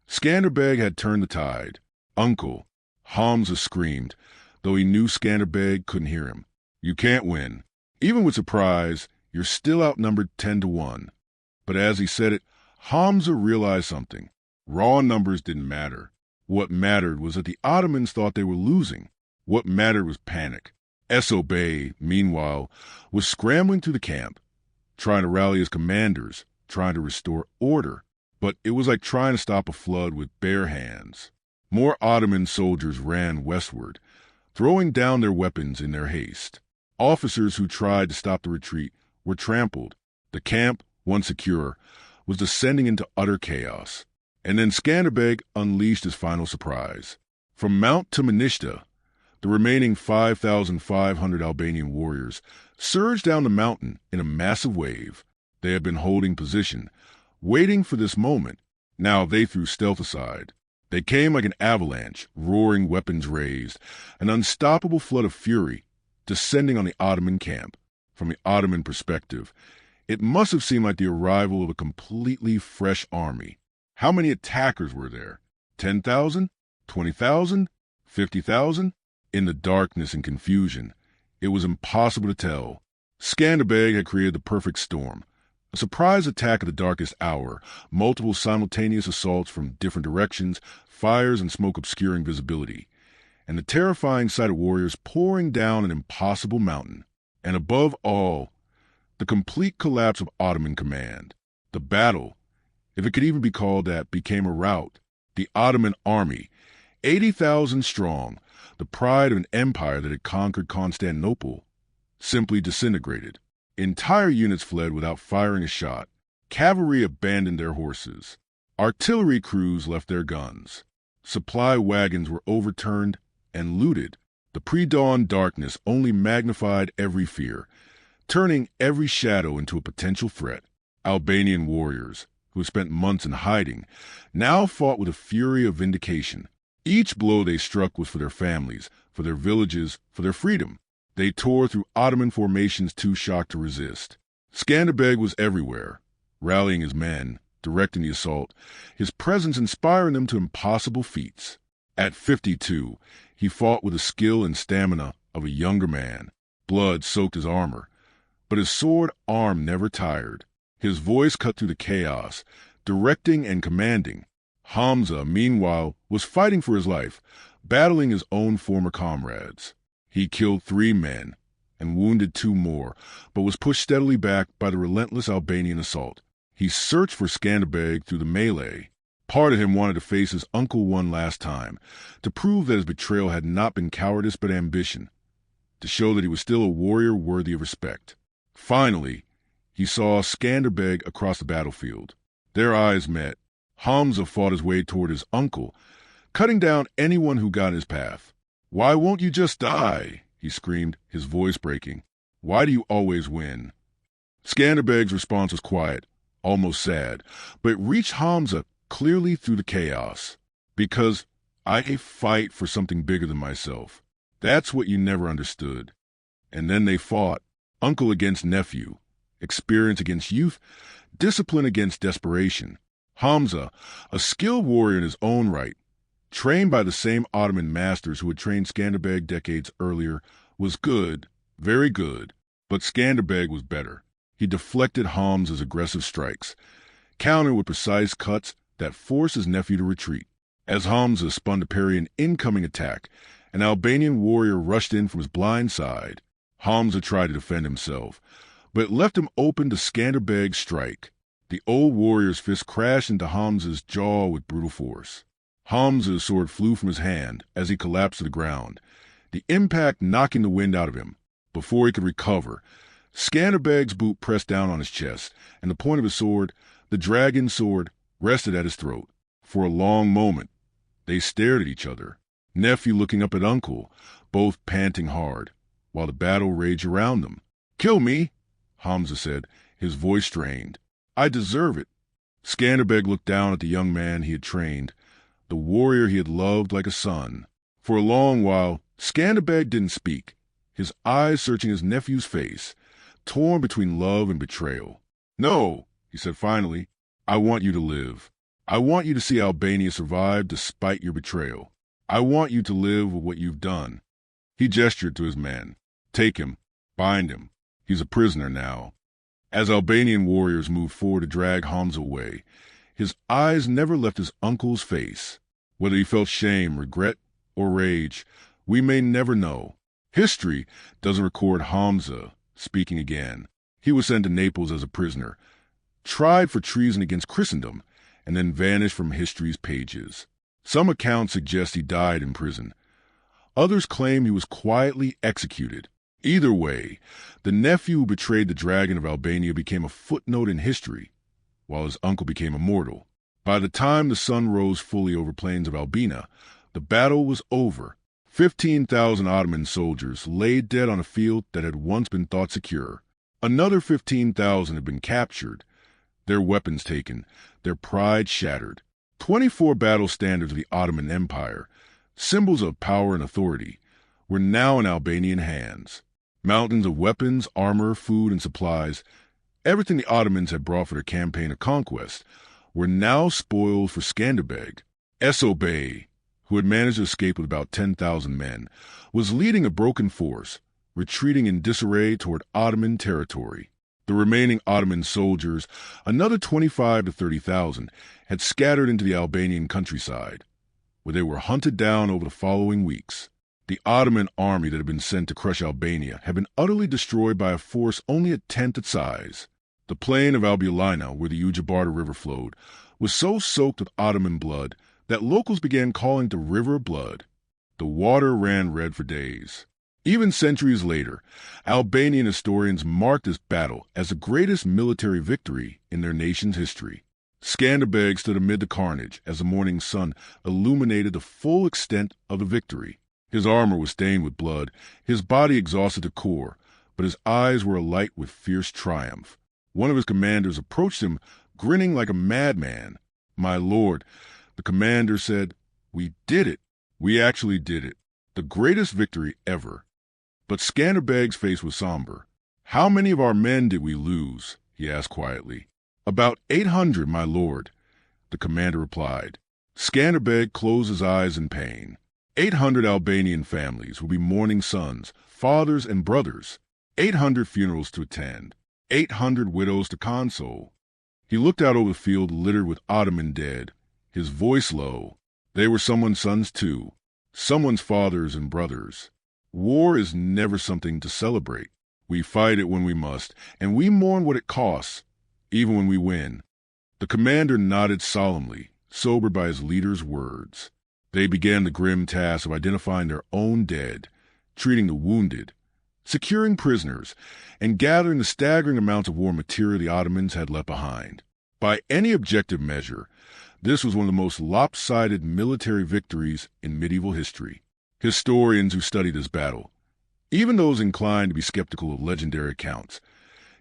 Skanderbeg had turned the tide. "Uncle," Hamza screamed, though he knew Skanderbeg couldn't hear him. "You can't win. Even with surprise, you're still outnumbered 10-1. But as he said it, Hamza realized something. Raw numbers didn't matter. What mattered was that the Ottomans thought they were losing. What mattered was panic. Esso Bey, meanwhile, was scrambling through the camp, trying to rally his commanders, trying to restore order. But it was like trying to stop a flood with bare hands. More Ottoman soldiers ran westward, throwing down their weapons in their haste. Officers who tried to stop the retreat were trampled. The camp, once secure, was descending into utter chaos. And then Skanderbeg unleashed his final surprise. From Mount Tumanishta, the remaining 5,500 Albanian warriors surged down the mountain in a massive wave. They had been holding position, waiting for this moment. Now they threw stealth aside. They came like an avalanche, roaring weapons raised, an unstoppable flood of fury, descending on the Ottoman camp. From the Ottoman perspective, it must have seemed like the arrival of a completely fresh army. How many attackers were there? 10,000? 20,000? 50,000? In the darkness and confusion, it was impossible to tell. Skanderbeg had created the perfect storm. A surprise attack at the darkest hour, multiple simultaneous assaults from different directions, fires and smoke obscuring visibility, and the terrifying sight of warriors pouring down an impossible mountain. And above all, the complete collapse of Ottoman command. The battle, if it could even be called that, became a rout. The Ottoman army, 80,000 strong, the pride of an empire that had conquered Constantinople, simply disintegrated. Entire units fled without firing a shot. Cavalry abandoned their horses. Artillery crews left their guns. Supply wagons were overturned and looted. The pre-dawn darkness only magnified every fear, turning every shadow into a potential threat. Albanian warriors, who had spent months in hiding, now fought with a fury of vindication. Each blow they struck was for their families, for their villages, for their freedom. They tore through Ottoman formations too shocked to resist. Skanderbeg was everywhere, rallying his men, directing the assault, his presence inspiring them to impossible feats. At 52, he fought with the skill and stamina of a younger man. Blood soaked his armor, but his sword arm never tired. His voice cut through the chaos, directing and commanding. Hamza, meanwhile, was fighting for his life, battling his own former comrades. He killed 3 men, and wounded 2 more, but was pushed steadily back by the relentless Albanian assault. He searched for Skanderbeg through the melee. Part of him wanted to face his uncle one last time, to prove that his betrayal had not been cowardice but ambition, to show that he was still a warrior worthy of respect. Finally, he saw Skanderbeg across the battlefield. Their eyes met. Hamza fought his way toward his uncle, cutting down anyone who got in his path. "Why won't you just die?" he screamed, his voice breaking. "Why do you always win?" Skanderbeg's response was quiet, almost sad, but it reached Hamza clearly through the chaos. "Because I fight for something bigger than myself. That's what you never understood." And then they fought, uncle against nephew, experience against youth, discipline against desperation. Hamza, a skilled warrior in his own right, trained by the same Ottoman masters who had trained Skanderbeg decades earlier, was good, very good, but Skanderbeg was better. He deflected Hamza's aggressive strikes, countered with precise cuts that forced his nephew to retreat. As Hamza spun to parry an incoming attack, an Albanian warrior rushed in from his blind side. Hamza tried to defend himself, but it left him open to Skanderbeg's strike. The old warrior's fist crashed into Hamza's jaw with brutal force. Hamza's sword flew from his hand as he collapsed to the ground, the impact knocking the wind out of him. Before he could recover, Skanderbeg's boot pressed down on his chest, and the point of his sword, the dragon sword, rested at his throat. For a long moment, they stared at each other, nephew looking up at uncle, both panting hard, while the battle raged around them. "Kill me," Hamza said, his voice strained. "I deserve it." Skanderbeg looked down at the young man he had trained, the warrior he had loved like a son. For a long while, Skanderbeg didn't speak, his eyes searching his nephew's face, torn between love and betrayal. "No," he said finally, "I want you to live. I want you to see Albania survive despite your betrayal. I want you to live with what you've done." He gestured to his men. "Take him. Bind him. He's a prisoner now." As Albanian warriors moved forward to drag Hamza away, his eyes never left his uncle's face. Whether he felt shame, regret, or rage, we may never know. History doesn't record Hamza speaking again. He was sent to Naples as a prisoner, tried for treason against Christendom, and then vanished from history's pages. Some accounts suggest he died in prison. Others claim he was quietly executed. Either way, the nephew who betrayed the dragon of Albania became a footnote in history, while his uncle became immortal. By the time the sun rose fully over plains of Albina, the battle was over. 15,000 Ottoman soldiers lay dead on a field that had once been thought secure. Another 15,000 had been captured, their weapons taken, their pride shattered. 24 battle standards of the Ottoman Empire, symbols of power and authority, were now in Albanian hands. Mountains of weapons, armor, food, and supplies, everything the Ottomans had brought for their campaign of conquest, were now spoiled for Skanderbeg. Esso Bey, who had managed to escape with about 10,000 men, was leading a broken force, retreating in disarray toward Ottoman territory. The remaining Ottoman soldiers, another 25 to 30,000, had scattered into the Albanian countryside, where they were hunted down over the following weeks. The Ottoman army that had been sent to crush Albania had been utterly destroyed by a force only a tenth its size. The plain of Albulena, where the Ujabarda River flowed, was so soaked with Ottoman blood that locals began calling it the River of Blood. The water ran red for days. Even centuries later, Albanian historians marked this battle as the greatest military victory in their nation's history. Skanderbeg stood amid the carnage as the morning sun illuminated the full extent of the victory. His armor was stained with blood, his body exhausted to the core, but his eyes were alight with fierce triumph. One of his commanders approached him, grinning like a madman. "My lord," the commander said, "we did it. We actually did it. The greatest victory ever." But Skanderbeg's face was somber. "How many of our men did we lose?" he asked quietly. "About 800, my lord," the commander replied. Skanderbeg closed his eyes in pain. 800 Albanian families would be mourning sons, fathers, and brothers. 800 funerals to attend. 800 widows to console. He looked out over the field littered with Ottoman dead, his voice low. They were someone's sons too, someone's fathers and brothers. War is never something to celebrate. We fight it when we must, and we mourn what it costs, even when we win. The commander nodded solemnly, sobered by his leader's words. They began the grim task of identifying their own dead, treating the wounded, securing prisoners, and gathering the staggering amounts of war material the Ottomans had left behind. By any objective measure, this was one of the most lopsided military victories in medieval history. Historians who study this battle, even those inclined to be skeptical of legendary accounts,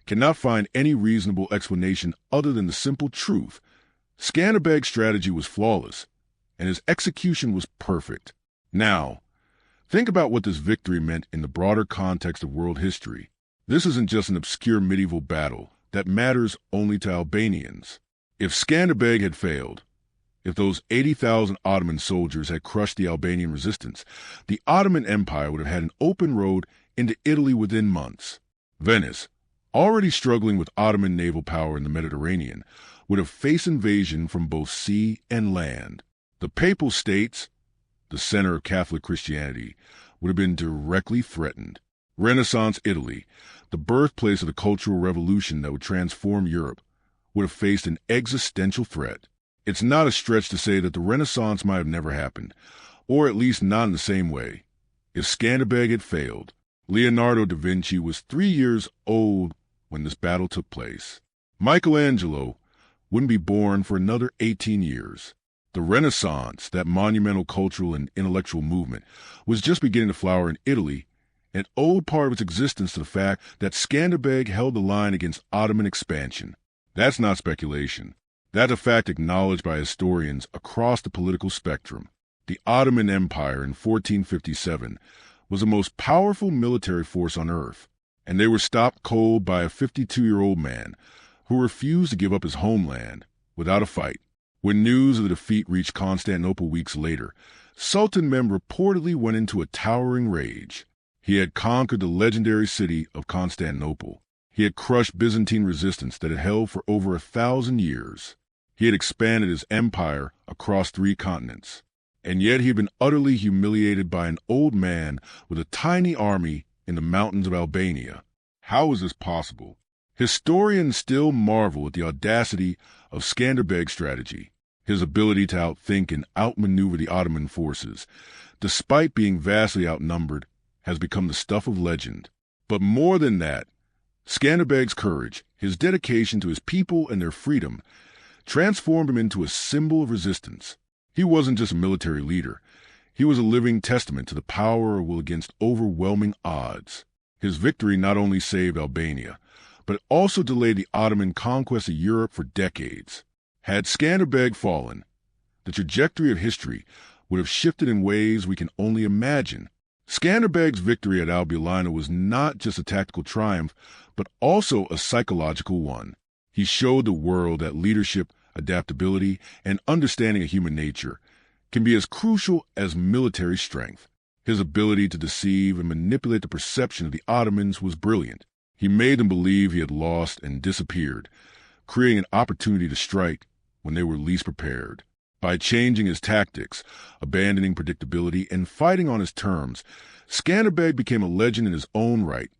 cannot find any reasonable explanation other than the simple truth. Skanderbeg's strategy was flawless, and his execution was perfect. Now, think about what this victory meant in the broader context of world history. This isn't just an obscure medieval battle that matters only to Albanians. If Skanderbeg had failed, if those 80,000 Ottoman soldiers had crushed the Albanian resistance, the Ottoman Empire would have had an open road into Italy within months. Venice, already struggling with Ottoman naval power in the Mediterranean, would have faced invasion from both sea and land. The Papal States, the center of Catholic Christianity, would have been directly threatened. Renaissance Italy, the birthplace of the Cultural Revolution that would transform Europe, would have faced an existential threat. It's not a stretch to say that the Renaissance might have never happened, or at least not in the same way, if Skanderbeg had failed. Leonardo da Vinci was 3 years old when this battle took place. Michelangelo wouldn't be born for another 18 years. The Renaissance, that monumental cultural and intellectual movement, was just beginning to flower in Italy, and owed part of its existence to the fact that Skanderbeg held the line against Ottoman expansion. That's not speculation. That's a fact acknowledged by historians across the political spectrum. The Ottoman Empire in 1457 was the most powerful military force on earth, and they were stopped cold by a 52-year-old man who refused to give up his homeland without a fight. When news of the defeat reached Constantinople weeks later, Sultan Mehmed reportedly went into a towering rage. He had conquered the legendary city of Constantinople. He had crushed Byzantine resistance that had held for over 1,000 years. He had expanded his empire across 3 continents. And yet he had been utterly humiliated by an old man with a tiny army in the mountains of Albania. How was this possible? Historians still marvel at the audacity of Skanderbeg's strategy, his ability to outthink and outmaneuver the Ottoman forces, despite being vastly outnumbered, has become the stuff of legend. But more than that, Skanderbeg's courage, his dedication to his people and their freedom, transformed him into a symbol of resistance. He wasn't just a military leader. He was a living testament to the power of will against overwhelming odds. His victory not only saved Albania, but it also delayed the Ottoman conquest of Europe for decades. Had Skanderbeg fallen, the trajectory of history would have shifted in ways we can only imagine. Skanderbeg's victory at Albulena was not just a tactical triumph, but also a psychological one. He showed the world that leadership, adaptability, and understanding of human nature can be as crucial as military strength. His ability to deceive and manipulate the perception of the Ottomans was brilliant. He made them believe he had lost and disappeared, creating an opportunity to strike when they were least prepared. By changing his tactics, abandoning predictability, and fighting on his terms, Skanderbeg became a legend in his own right,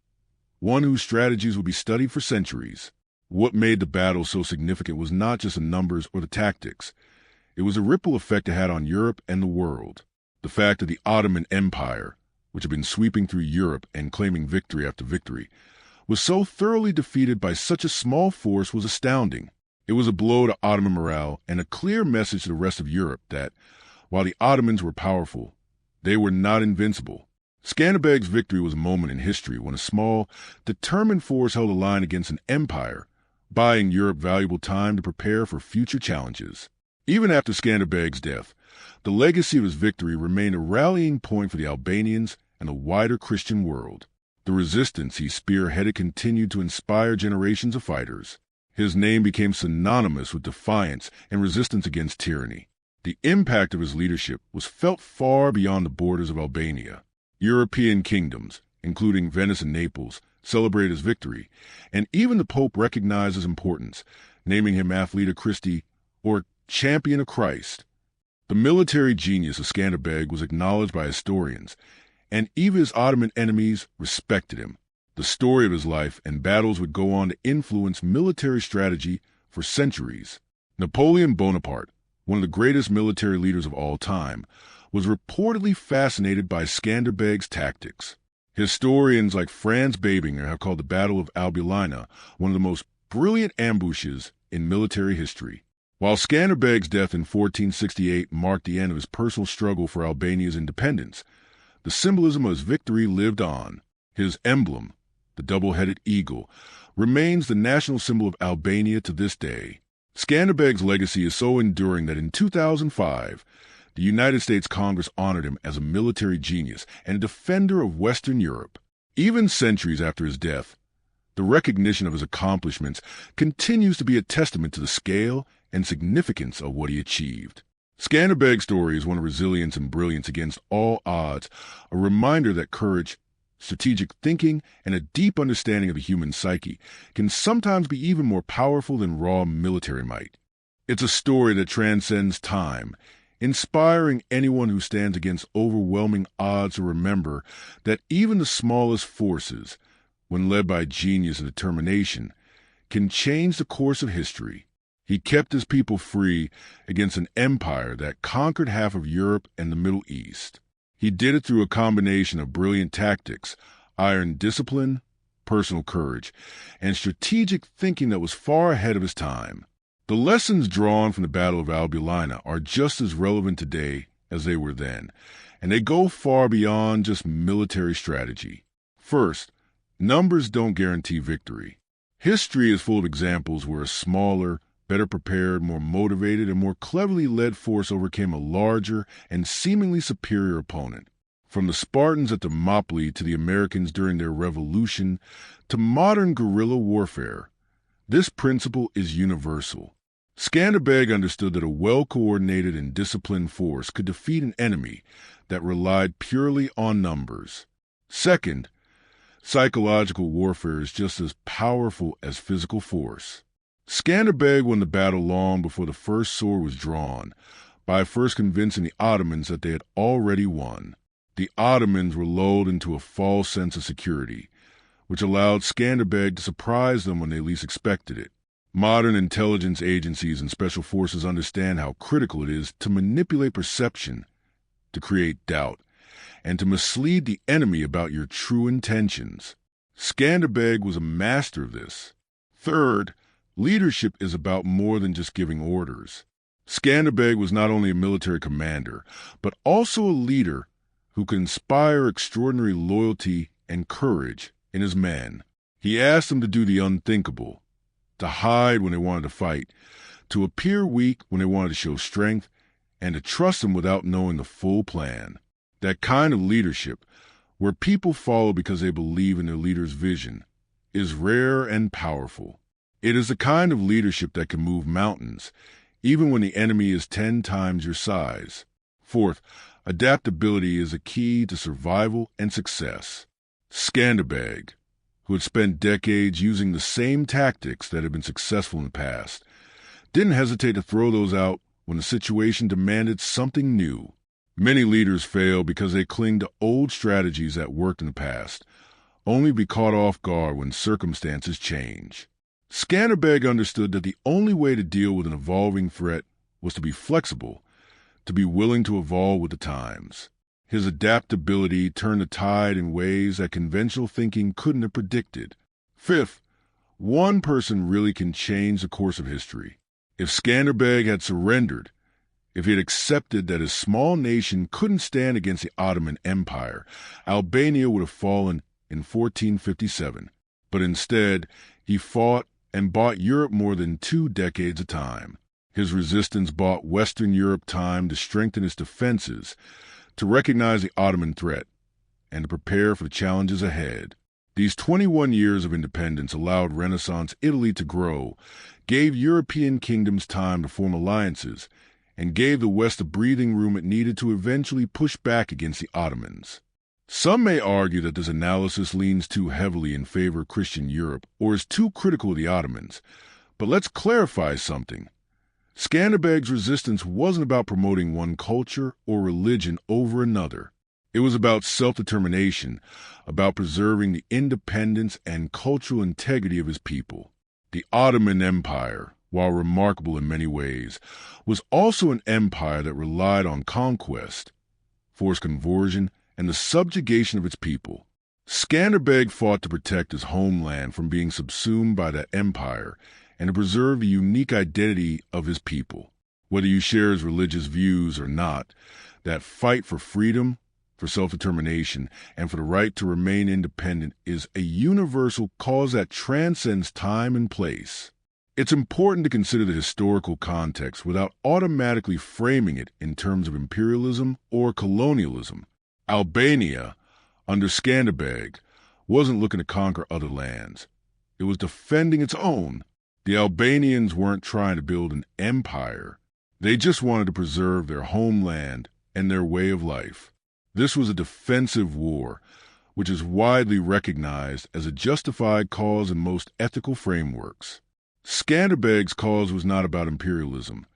one whose strategies would be studied for centuries. What made the battle so significant was not just the numbers or the tactics. It was a ripple effect it had on Europe and the world. The fact that the Ottoman Empire, which had been sweeping through Europe and claiming victory after victory, was so thoroughly defeated by such a small force was astounding. It was a blow to Ottoman morale and a clear message to the rest of Europe that, while the Ottomans were powerful, they were not invincible. Skanderbeg's victory was a moment in history when a small, determined force held a line against an empire, buying Europe valuable time to prepare for future challenges. Even after Skanderbeg's death, the legacy of his victory remained a rallying point for the Albanians and the wider Christian world. The resistance he spearheaded continued to inspire generations of fighters. His name became synonymous with defiance and resistance against tyranny. The impact of his leadership was felt far beyond the borders of Albania. European kingdoms, including Venice and Naples, celebrated his victory, and even the Pope recognized his importance, naming him Athleta Christi, or Champion of Christ. The military genius of Skanderbeg was acknowledged by historians, and even his Ottoman enemies respected him. The story of his life and battles would go on to influence military strategy for centuries. Napoleon Bonaparte, one of the greatest military leaders of all time, was reportedly fascinated by Skanderbeg's tactics. Historians like Franz Babinger have called the Battle of Albulena one of the most brilliant ambushes in military history. While Skanderbeg's death in 1468 marked the end of his personal struggle for Albania's independence, the symbolism of his victory lived on. His emblem, the double-headed eagle, remains the national symbol of Albania to this day. Skanderbeg's legacy is so enduring that in 2005, the United States Congress honored him as a military genius and a defender of Western Europe. Even centuries after his death, the recognition of his accomplishments continues to be a testament to the scale and significance of what he achieved. Skanderbeg's story is one of resilience and brilliance against all odds, a reminder that courage, strategic thinking, and a deep understanding of the human psyche can sometimes be even more powerful than raw military might. It's a story that transcends time, inspiring anyone who stands against overwhelming odds to remember that even the smallest forces, when led by genius and determination, can change the course of history. He kept his people free against an empire that conquered half of Europe and the Middle East. He did it through a combination of brilliant tactics, iron discipline, personal courage, and strategic thinking that was far ahead of his time. The lessons drawn from the Battle of Albulena are just as relevant today as they were then, and they go far beyond just military strategy. First, numbers don't guarantee victory. History is full of examples where a smaller, better prepared, more motivated, and more cleverly led force overcame a larger and seemingly superior opponent. From the Spartans at Thermopylae to the Americans during their revolution to modern guerrilla warfare, this principle is universal. Skanderbeg understood that a well-coordinated and disciplined force could defeat an enemy that relied purely on numbers. Second, psychological warfare is just as powerful as physical force. Skanderbeg won the battle long before the first sword was drawn, by first convincing the Ottomans that they had already won. The Ottomans were lulled into a false sense of security, which allowed Skanderbeg to surprise them when they least expected it. Modern intelligence agencies and special forces understand how critical it is to manipulate perception, to create doubt, and to mislead the enemy about your true intentions. Skanderbeg was a master of this. Third, leadership is about more than just giving orders. Skanderbeg was not only a military commander, but also a leader who could inspire extraordinary loyalty and courage in his men. He asked them to do the unthinkable, to hide when they wanted to fight, to appear weak when they wanted to show strength, and to trust him without knowing the full plan. That kind of leadership, where people follow because they believe in their leader's vision, is rare and powerful. It is the kind of leadership that can move mountains, even when the enemy is 10 times your size. Fourth, adaptability is a key to survival and success. Skanderbeg, who had spent decades using the same tactics that had been successful in the past, didn't hesitate to throw those out when the situation demanded something new. Many leaders fail because they cling to old strategies that worked in the past, only to be caught off guard when circumstances change. Skanderbeg understood that the only way to deal with an evolving threat was to be flexible, to be willing to evolve with the times. His adaptability turned the tide in ways that conventional thinking couldn't have predicted. Fifth, one person really can change the course of history. If Skanderbeg had surrendered, if he had accepted that his small nation couldn't stand against the Ottoman Empire, Albania would have fallen in 1457. But instead, he fought and bought Europe more than 2 decades of time. His resistance bought Western Europe time to strengthen its defenses, to recognize the Ottoman threat, and to prepare for the challenges ahead. These 21 years of independence allowed Renaissance Italy to grow, gave European kingdoms time to form alliances, and gave the West the breathing room it needed to eventually push back against the Ottomans. Some may argue that this analysis leans too heavily in favor of Christian Europe or is too critical of the Ottomans, but let's clarify something. Skanderbeg's resistance wasn't about promoting one culture or religion over another. It was about self-determination, about preserving the independence and cultural integrity of his people. The Ottoman Empire, while remarkable in many ways, was also an empire that relied on conquest, forced conversion, and the subjugation of its people. Skanderbeg fought to protect his homeland from being subsumed by that empire and to preserve the unique identity of his people. Whether you share his religious views or not, that fight for freedom, for self-determination, and for the right to remain independent is a universal cause that transcends time and place. It's important to consider the historical context without automatically framing it in terms of imperialism or colonialism. Albania, under Skanderbeg, wasn't looking to conquer other lands. It was defending its own. The Albanians weren't trying to build an empire. They just wanted to preserve their homeland and their way of life. This was a defensive war, which is widely recognized as a justified cause in most ethical frameworks. Skanderbeg's cause was not about imperialism.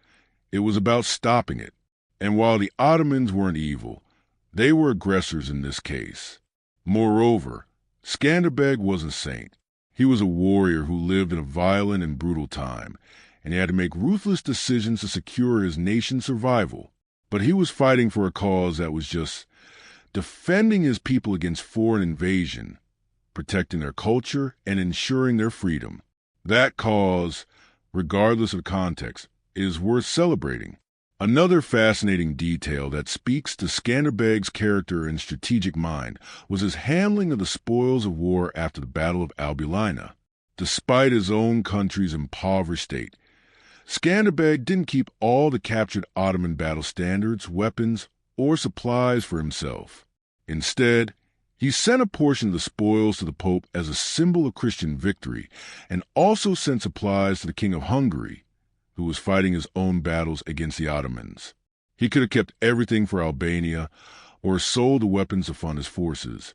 It was about stopping it. And while the Ottomans weren't evil, they were aggressors in this case. Moreover, Skanderbeg wasn't a saint. He was a warrior who lived in a violent and brutal time, and he had to make ruthless decisions to secure his nation's survival. But he was fighting for a cause that was just defending his people against foreign invasion, protecting their culture, and ensuring their freedom. That cause, regardless of the context, is worth celebrating. Another fascinating detail that speaks to Skanderbeg's character and strategic mind was his handling of the spoils of war after the Battle of Albulena. Despite his own country's impoverished state, Skanderbeg didn't keep all the captured Ottoman battle standards, weapons, or supplies for himself. Instead, he sent a portion of the spoils to the Pope as a symbol of Christian victory, and also sent supplies to the King of Hungary, who was fighting his own battles against the Ottomans. He could have kept everything for Albania or sold the weapons to fund his forces,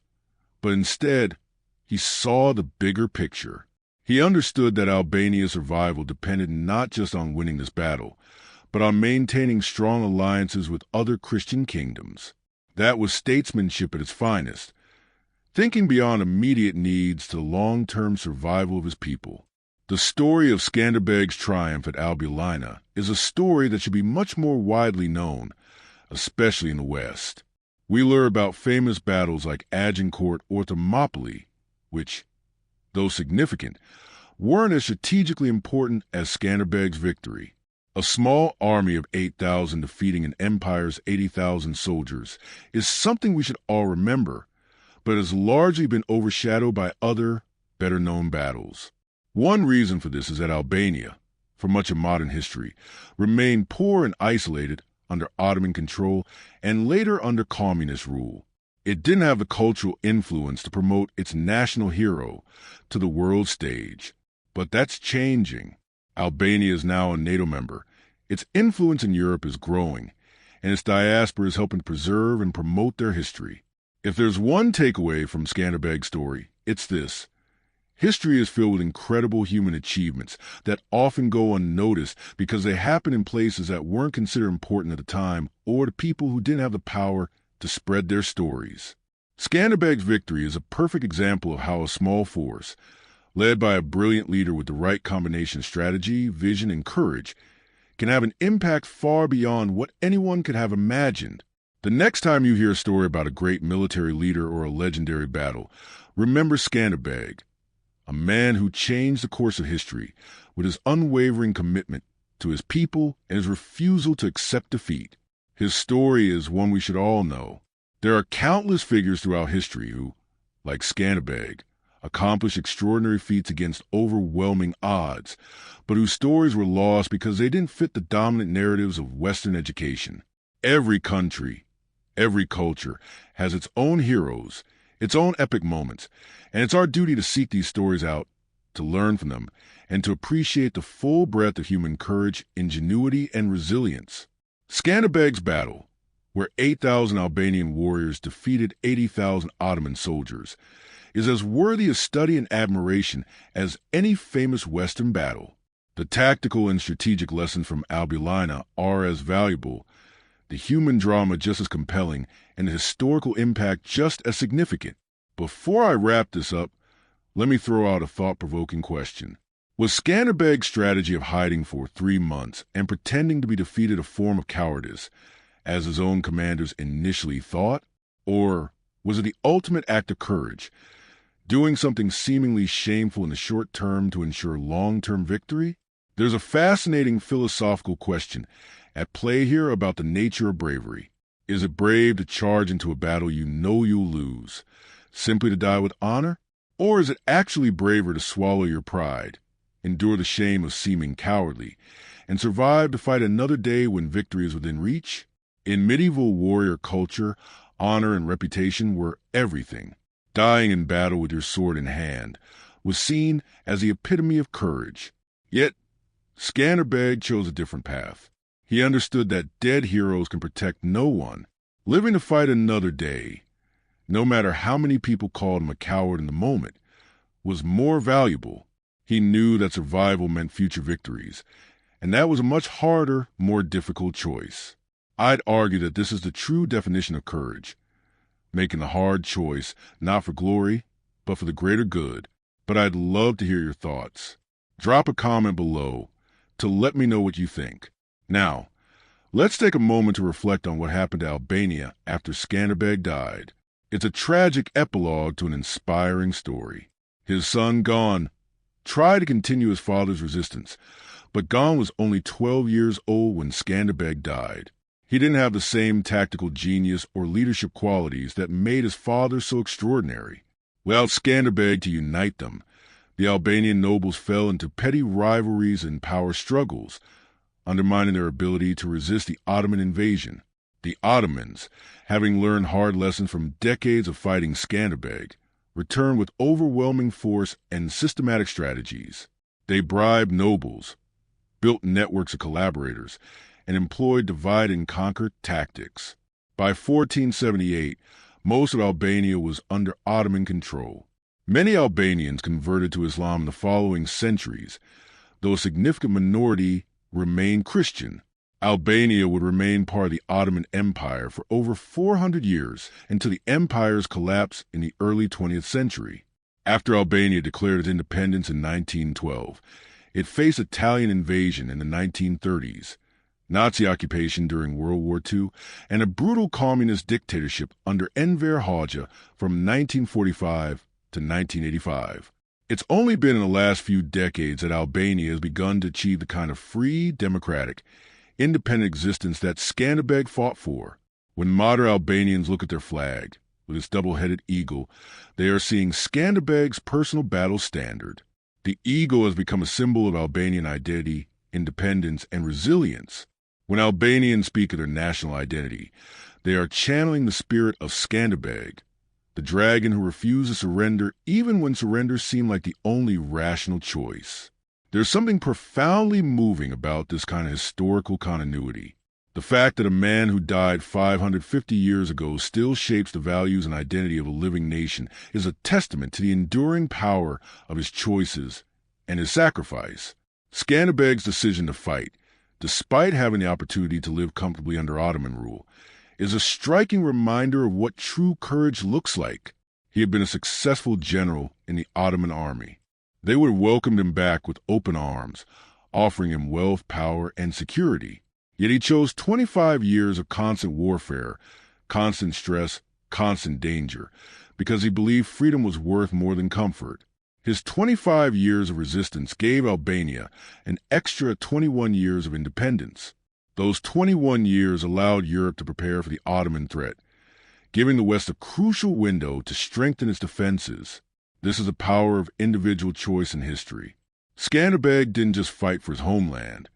but instead, he saw the bigger picture. He understood that Albania's survival depended not just on winning this battle, but on maintaining strong alliances with other Christian kingdoms. That was statesmanship at its finest, thinking beyond immediate needs to the long-term survival of his people. The story of Skanderbeg's triumph at Albulena is a story that should be much more widely known, especially in the West. We learn about famous battles like Agincourt or Thermopylae, which, though significant, weren't as strategically important as Skanderbeg's victory. A small army of 8,000 defeating an empire's 80,000 soldiers is something we should all remember, but has largely been overshadowed by other, better-known battles. One reason for this is that Albania, for much of modern history, remained poor and isolated under Ottoman control and later under communist rule. It didn't have the cultural influence to promote its national hero to the world stage. But that's changing. Albania is now a NATO member. Its influence in Europe is growing, and its diaspora is helping to preserve and promote their history. If there's one takeaway from Skanderbeg's story, it's this. History is filled with incredible human achievements that often go unnoticed because they happen in places that weren't considered important at the time or to people who didn't have the power to spread their stories. Skanderbeg's victory is a perfect example of how a small force, led by a brilliant leader with the right combination of strategy, vision, and courage, can have an impact far beyond what anyone could have imagined. The next time you hear a story about a great military leader or a legendary battle, remember Skanderbeg, a man who changed the course of history with his unwavering commitment to his people and his refusal to accept defeat. His story is one we should all know. There are countless figures throughout history who, like Skanderbeg, accomplished extraordinary feats against overwhelming odds, but whose stories were lost because they didn't fit the dominant narratives of Western education. Every country, every culture has its own heroes, its own epic moments, and it's our duty to seek these stories out, to learn from them, and to appreciate the full breadth of human courage, ingenuity, and resilience. Skanderbeg's battle, where 8,000 Albanian warriors defeated 80,000 Ottoman soldiers, is as worthy of study and admiration as any famous Western battle. The tactical and strategic lessons from Albulena are as valuable the human drama just as compelling, and the historical impact just as significant. Before I wrap this up, let me throw out a thought-provoking question. Was Skanderbeg's strategy of hiding for 3 months and pretending to be defeated a form of cowardice, as his own commanders initially thought? Or was it the ultimate act of courage, doing something seemingly shameful in the short term to ensure long-term victory? There's a fascinating philosophical question at play here about the nature of bravery. Is it brave to charge into a battle you know you'll lose, simply to die with honor? Or is it actually braver to swallow your pride, endure the shame of seeming cowardly, and survive to fight another day when victory is within reach? In medieval warrior culture, honor and reputation were everything. Dying in battle with your sword in hand was seen as the epitome of courage. Yet, Skanderbeg chose a different path. He understood that dead heroes can protect no one. Living to fight another day, no matter how many people called him a coward in the moment, was more valuable. He knew that survival meant future victories, and that was a much harder, more difficult choice. I'd argue that this is the true definition of courage, making the hard choice not for glory, but for the greater good. But I'd love to hear your thoughts. Drop a comment below to let me know what you think. Now, let's take a moment to reflect on what happened to Albania after Skanderbeg died. It's a tragic epilogue to an inspiring story. His son, Gon, tried to continue his father's resistance, but Gon was only 12 years old when Skanderbeg died. He didn't have the same tactical genius or leadership qualities that made his father so extraordinary. Without Skanderbeg to unite them, the Albanian nobles fell into petty rivalries and power struggles, undermining their ability to resist the Ottoman invasion. The Ottomans, having learned hard lessons from decades of fighting Skanderbeg, returned with overwhelming force and systematic strategies. They bribed nobles, built networks of collaborators, and employed divide-and-conquer tactics. By 1478, most of Albania was under Ottoman control. Many Albanians converted to Islam in the following centuries, though a significant minority remained Christian. Albania would remain part of the Ottoman Empire for over 400 years until the empire's collapse in the early 20th century. After Albania declared its independence in 1912, it faced Italian invasion in the 1930s, Nazi occupation during World War II, and a brutal communist dictatorship under Enver Hoxha from 1945 to 1985. It's only been in the last few decades that Albania has begun to achieve the kind of free, democratic, independent existence that Skanderbeg fought for. When modern Albanians look at their flag, with its double-headed eagle, they are seeing Skanderbeg's personal battle standard. The eagle has become a symbol of Albanian identity, independence, and resilience. When Albanians speak of their national identity, they are channeling the spirit of Skanderbeg, the dragon who refused to surrender even when surrender seemed like the only rational choice. There's something profoundly moving about this kind of historical continuity. The fact that a man who died 550 years ago still shapes the values and identity of a living nation is a testament to the enduring power of his choices and his sacrifice. Skanderbeg's decision to fight, despite having the opportunity to live comfortably under Ottoman rule, is a striking reminder of what true courage looks like. He had been a successful general in the Ottoman army. They would have welcomed him back with open arms, offering him wealth, power, and security. Yet he chose 25 years of constant warfare, constant stress, constant danger, because he believed freedom was worth more than comfort. His 25 years of resistance gave Albania an extra 21 years of independence. Those 21 years allowed Europe to prepare for the Ottoman threat, giving the West a crucial window to strengthen its defenses. This is the power of individual choice in history. Skanderbeg didn't just fight for his homeland.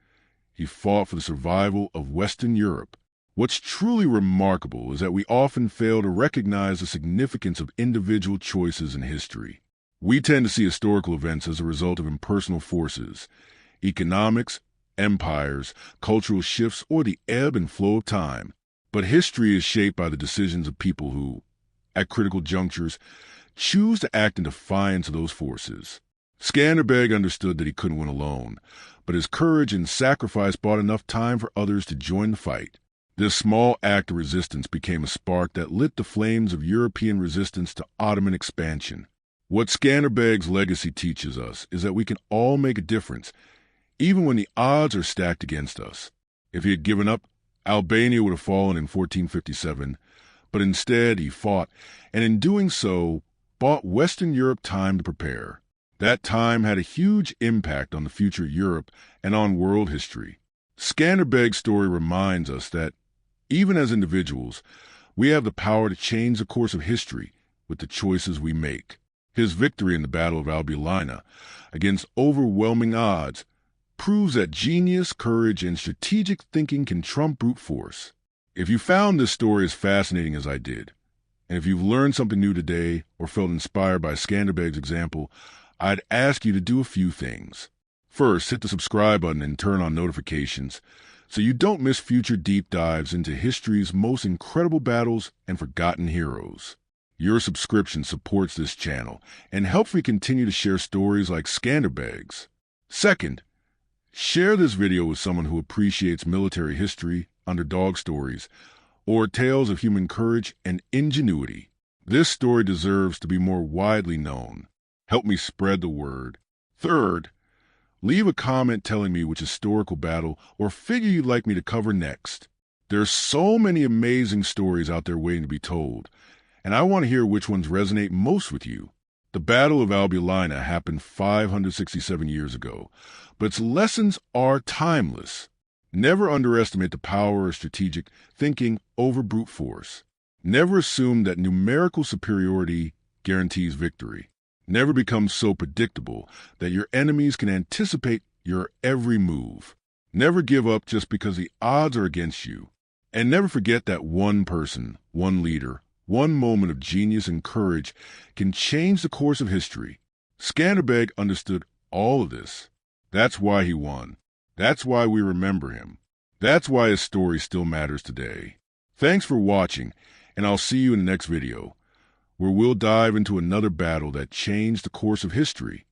He fought for the survival of Western Europe. What's truly remarkable is that we often fail to recognize the significance of individual choices in history. We tend to see historical events as a result of impersonal forces, economics, empires, cultural shifts, or the ebb and flow of time. But history is shaped by the decisions of people who, at critical junctures, choose to act in defiance of those forces. Skanderbeg understood that he couldn't win alone, but his courage and sacrifice bought enough time for others to join the fight. This small act of resistance became a spark that lit the flames of European resistance to Ottoman expansion. What Skanderbeg's legacy teaches us is that we can all make a difference, even when the odds are stacked against us. If he had given up, Albania would have fallen in 1457, but instead he fought, and in doing so, bought Western Europe time to prepare. That time had a huge impact on the future of Europe and on world history. Skanderbeg's story reminds us that, even as individuals, we have the power to change the course of history with the choices we make. His victory in the Battle of Albulena, against overwhelming odds, proves that genius, courage, and strategic thinking can trump brute force. If you found this story as fascinating as I did, and if you've learned something new today or felt inspired by Skanderbeg's example, I'd ask you to do a few things. First, hit the subscribe button and turn on notifications so you don't miss future deep dives into history's most incredible battles and forgotten heroes. Your subscription supports this channel and helps me continue to share stories like Skanderbeg's. Second, share this video with someone who appreciates military history, underdog stories, or tales of human courage and ingenuity. This story deserves to be more widely known. Help me spread the word. Third, leave a comment telling me which historical battle or figure you'd like me to cover next. There's so many amazing stories out there waiting to be told, and I want to hear which ones resonate most with you. The Battle of Albulena happened 567 years ago, but its lessons are timeless. Never underestimate the power of strategic thinking over brute force. Never assume that numerical superiority guarantees victory. Never become so predictable that your enemies can anticipate your every move. Never give up just because the odds are against you. And never forget that one person, one leader, one moment of genius and courage can change the course of history. Skanderbeg understood all of this. That's why he won. That's why we remember him. That's why his story still matters today. Thanks for watching, and I'll see you in the next video, where we'll dive into another battle that changed the course of history.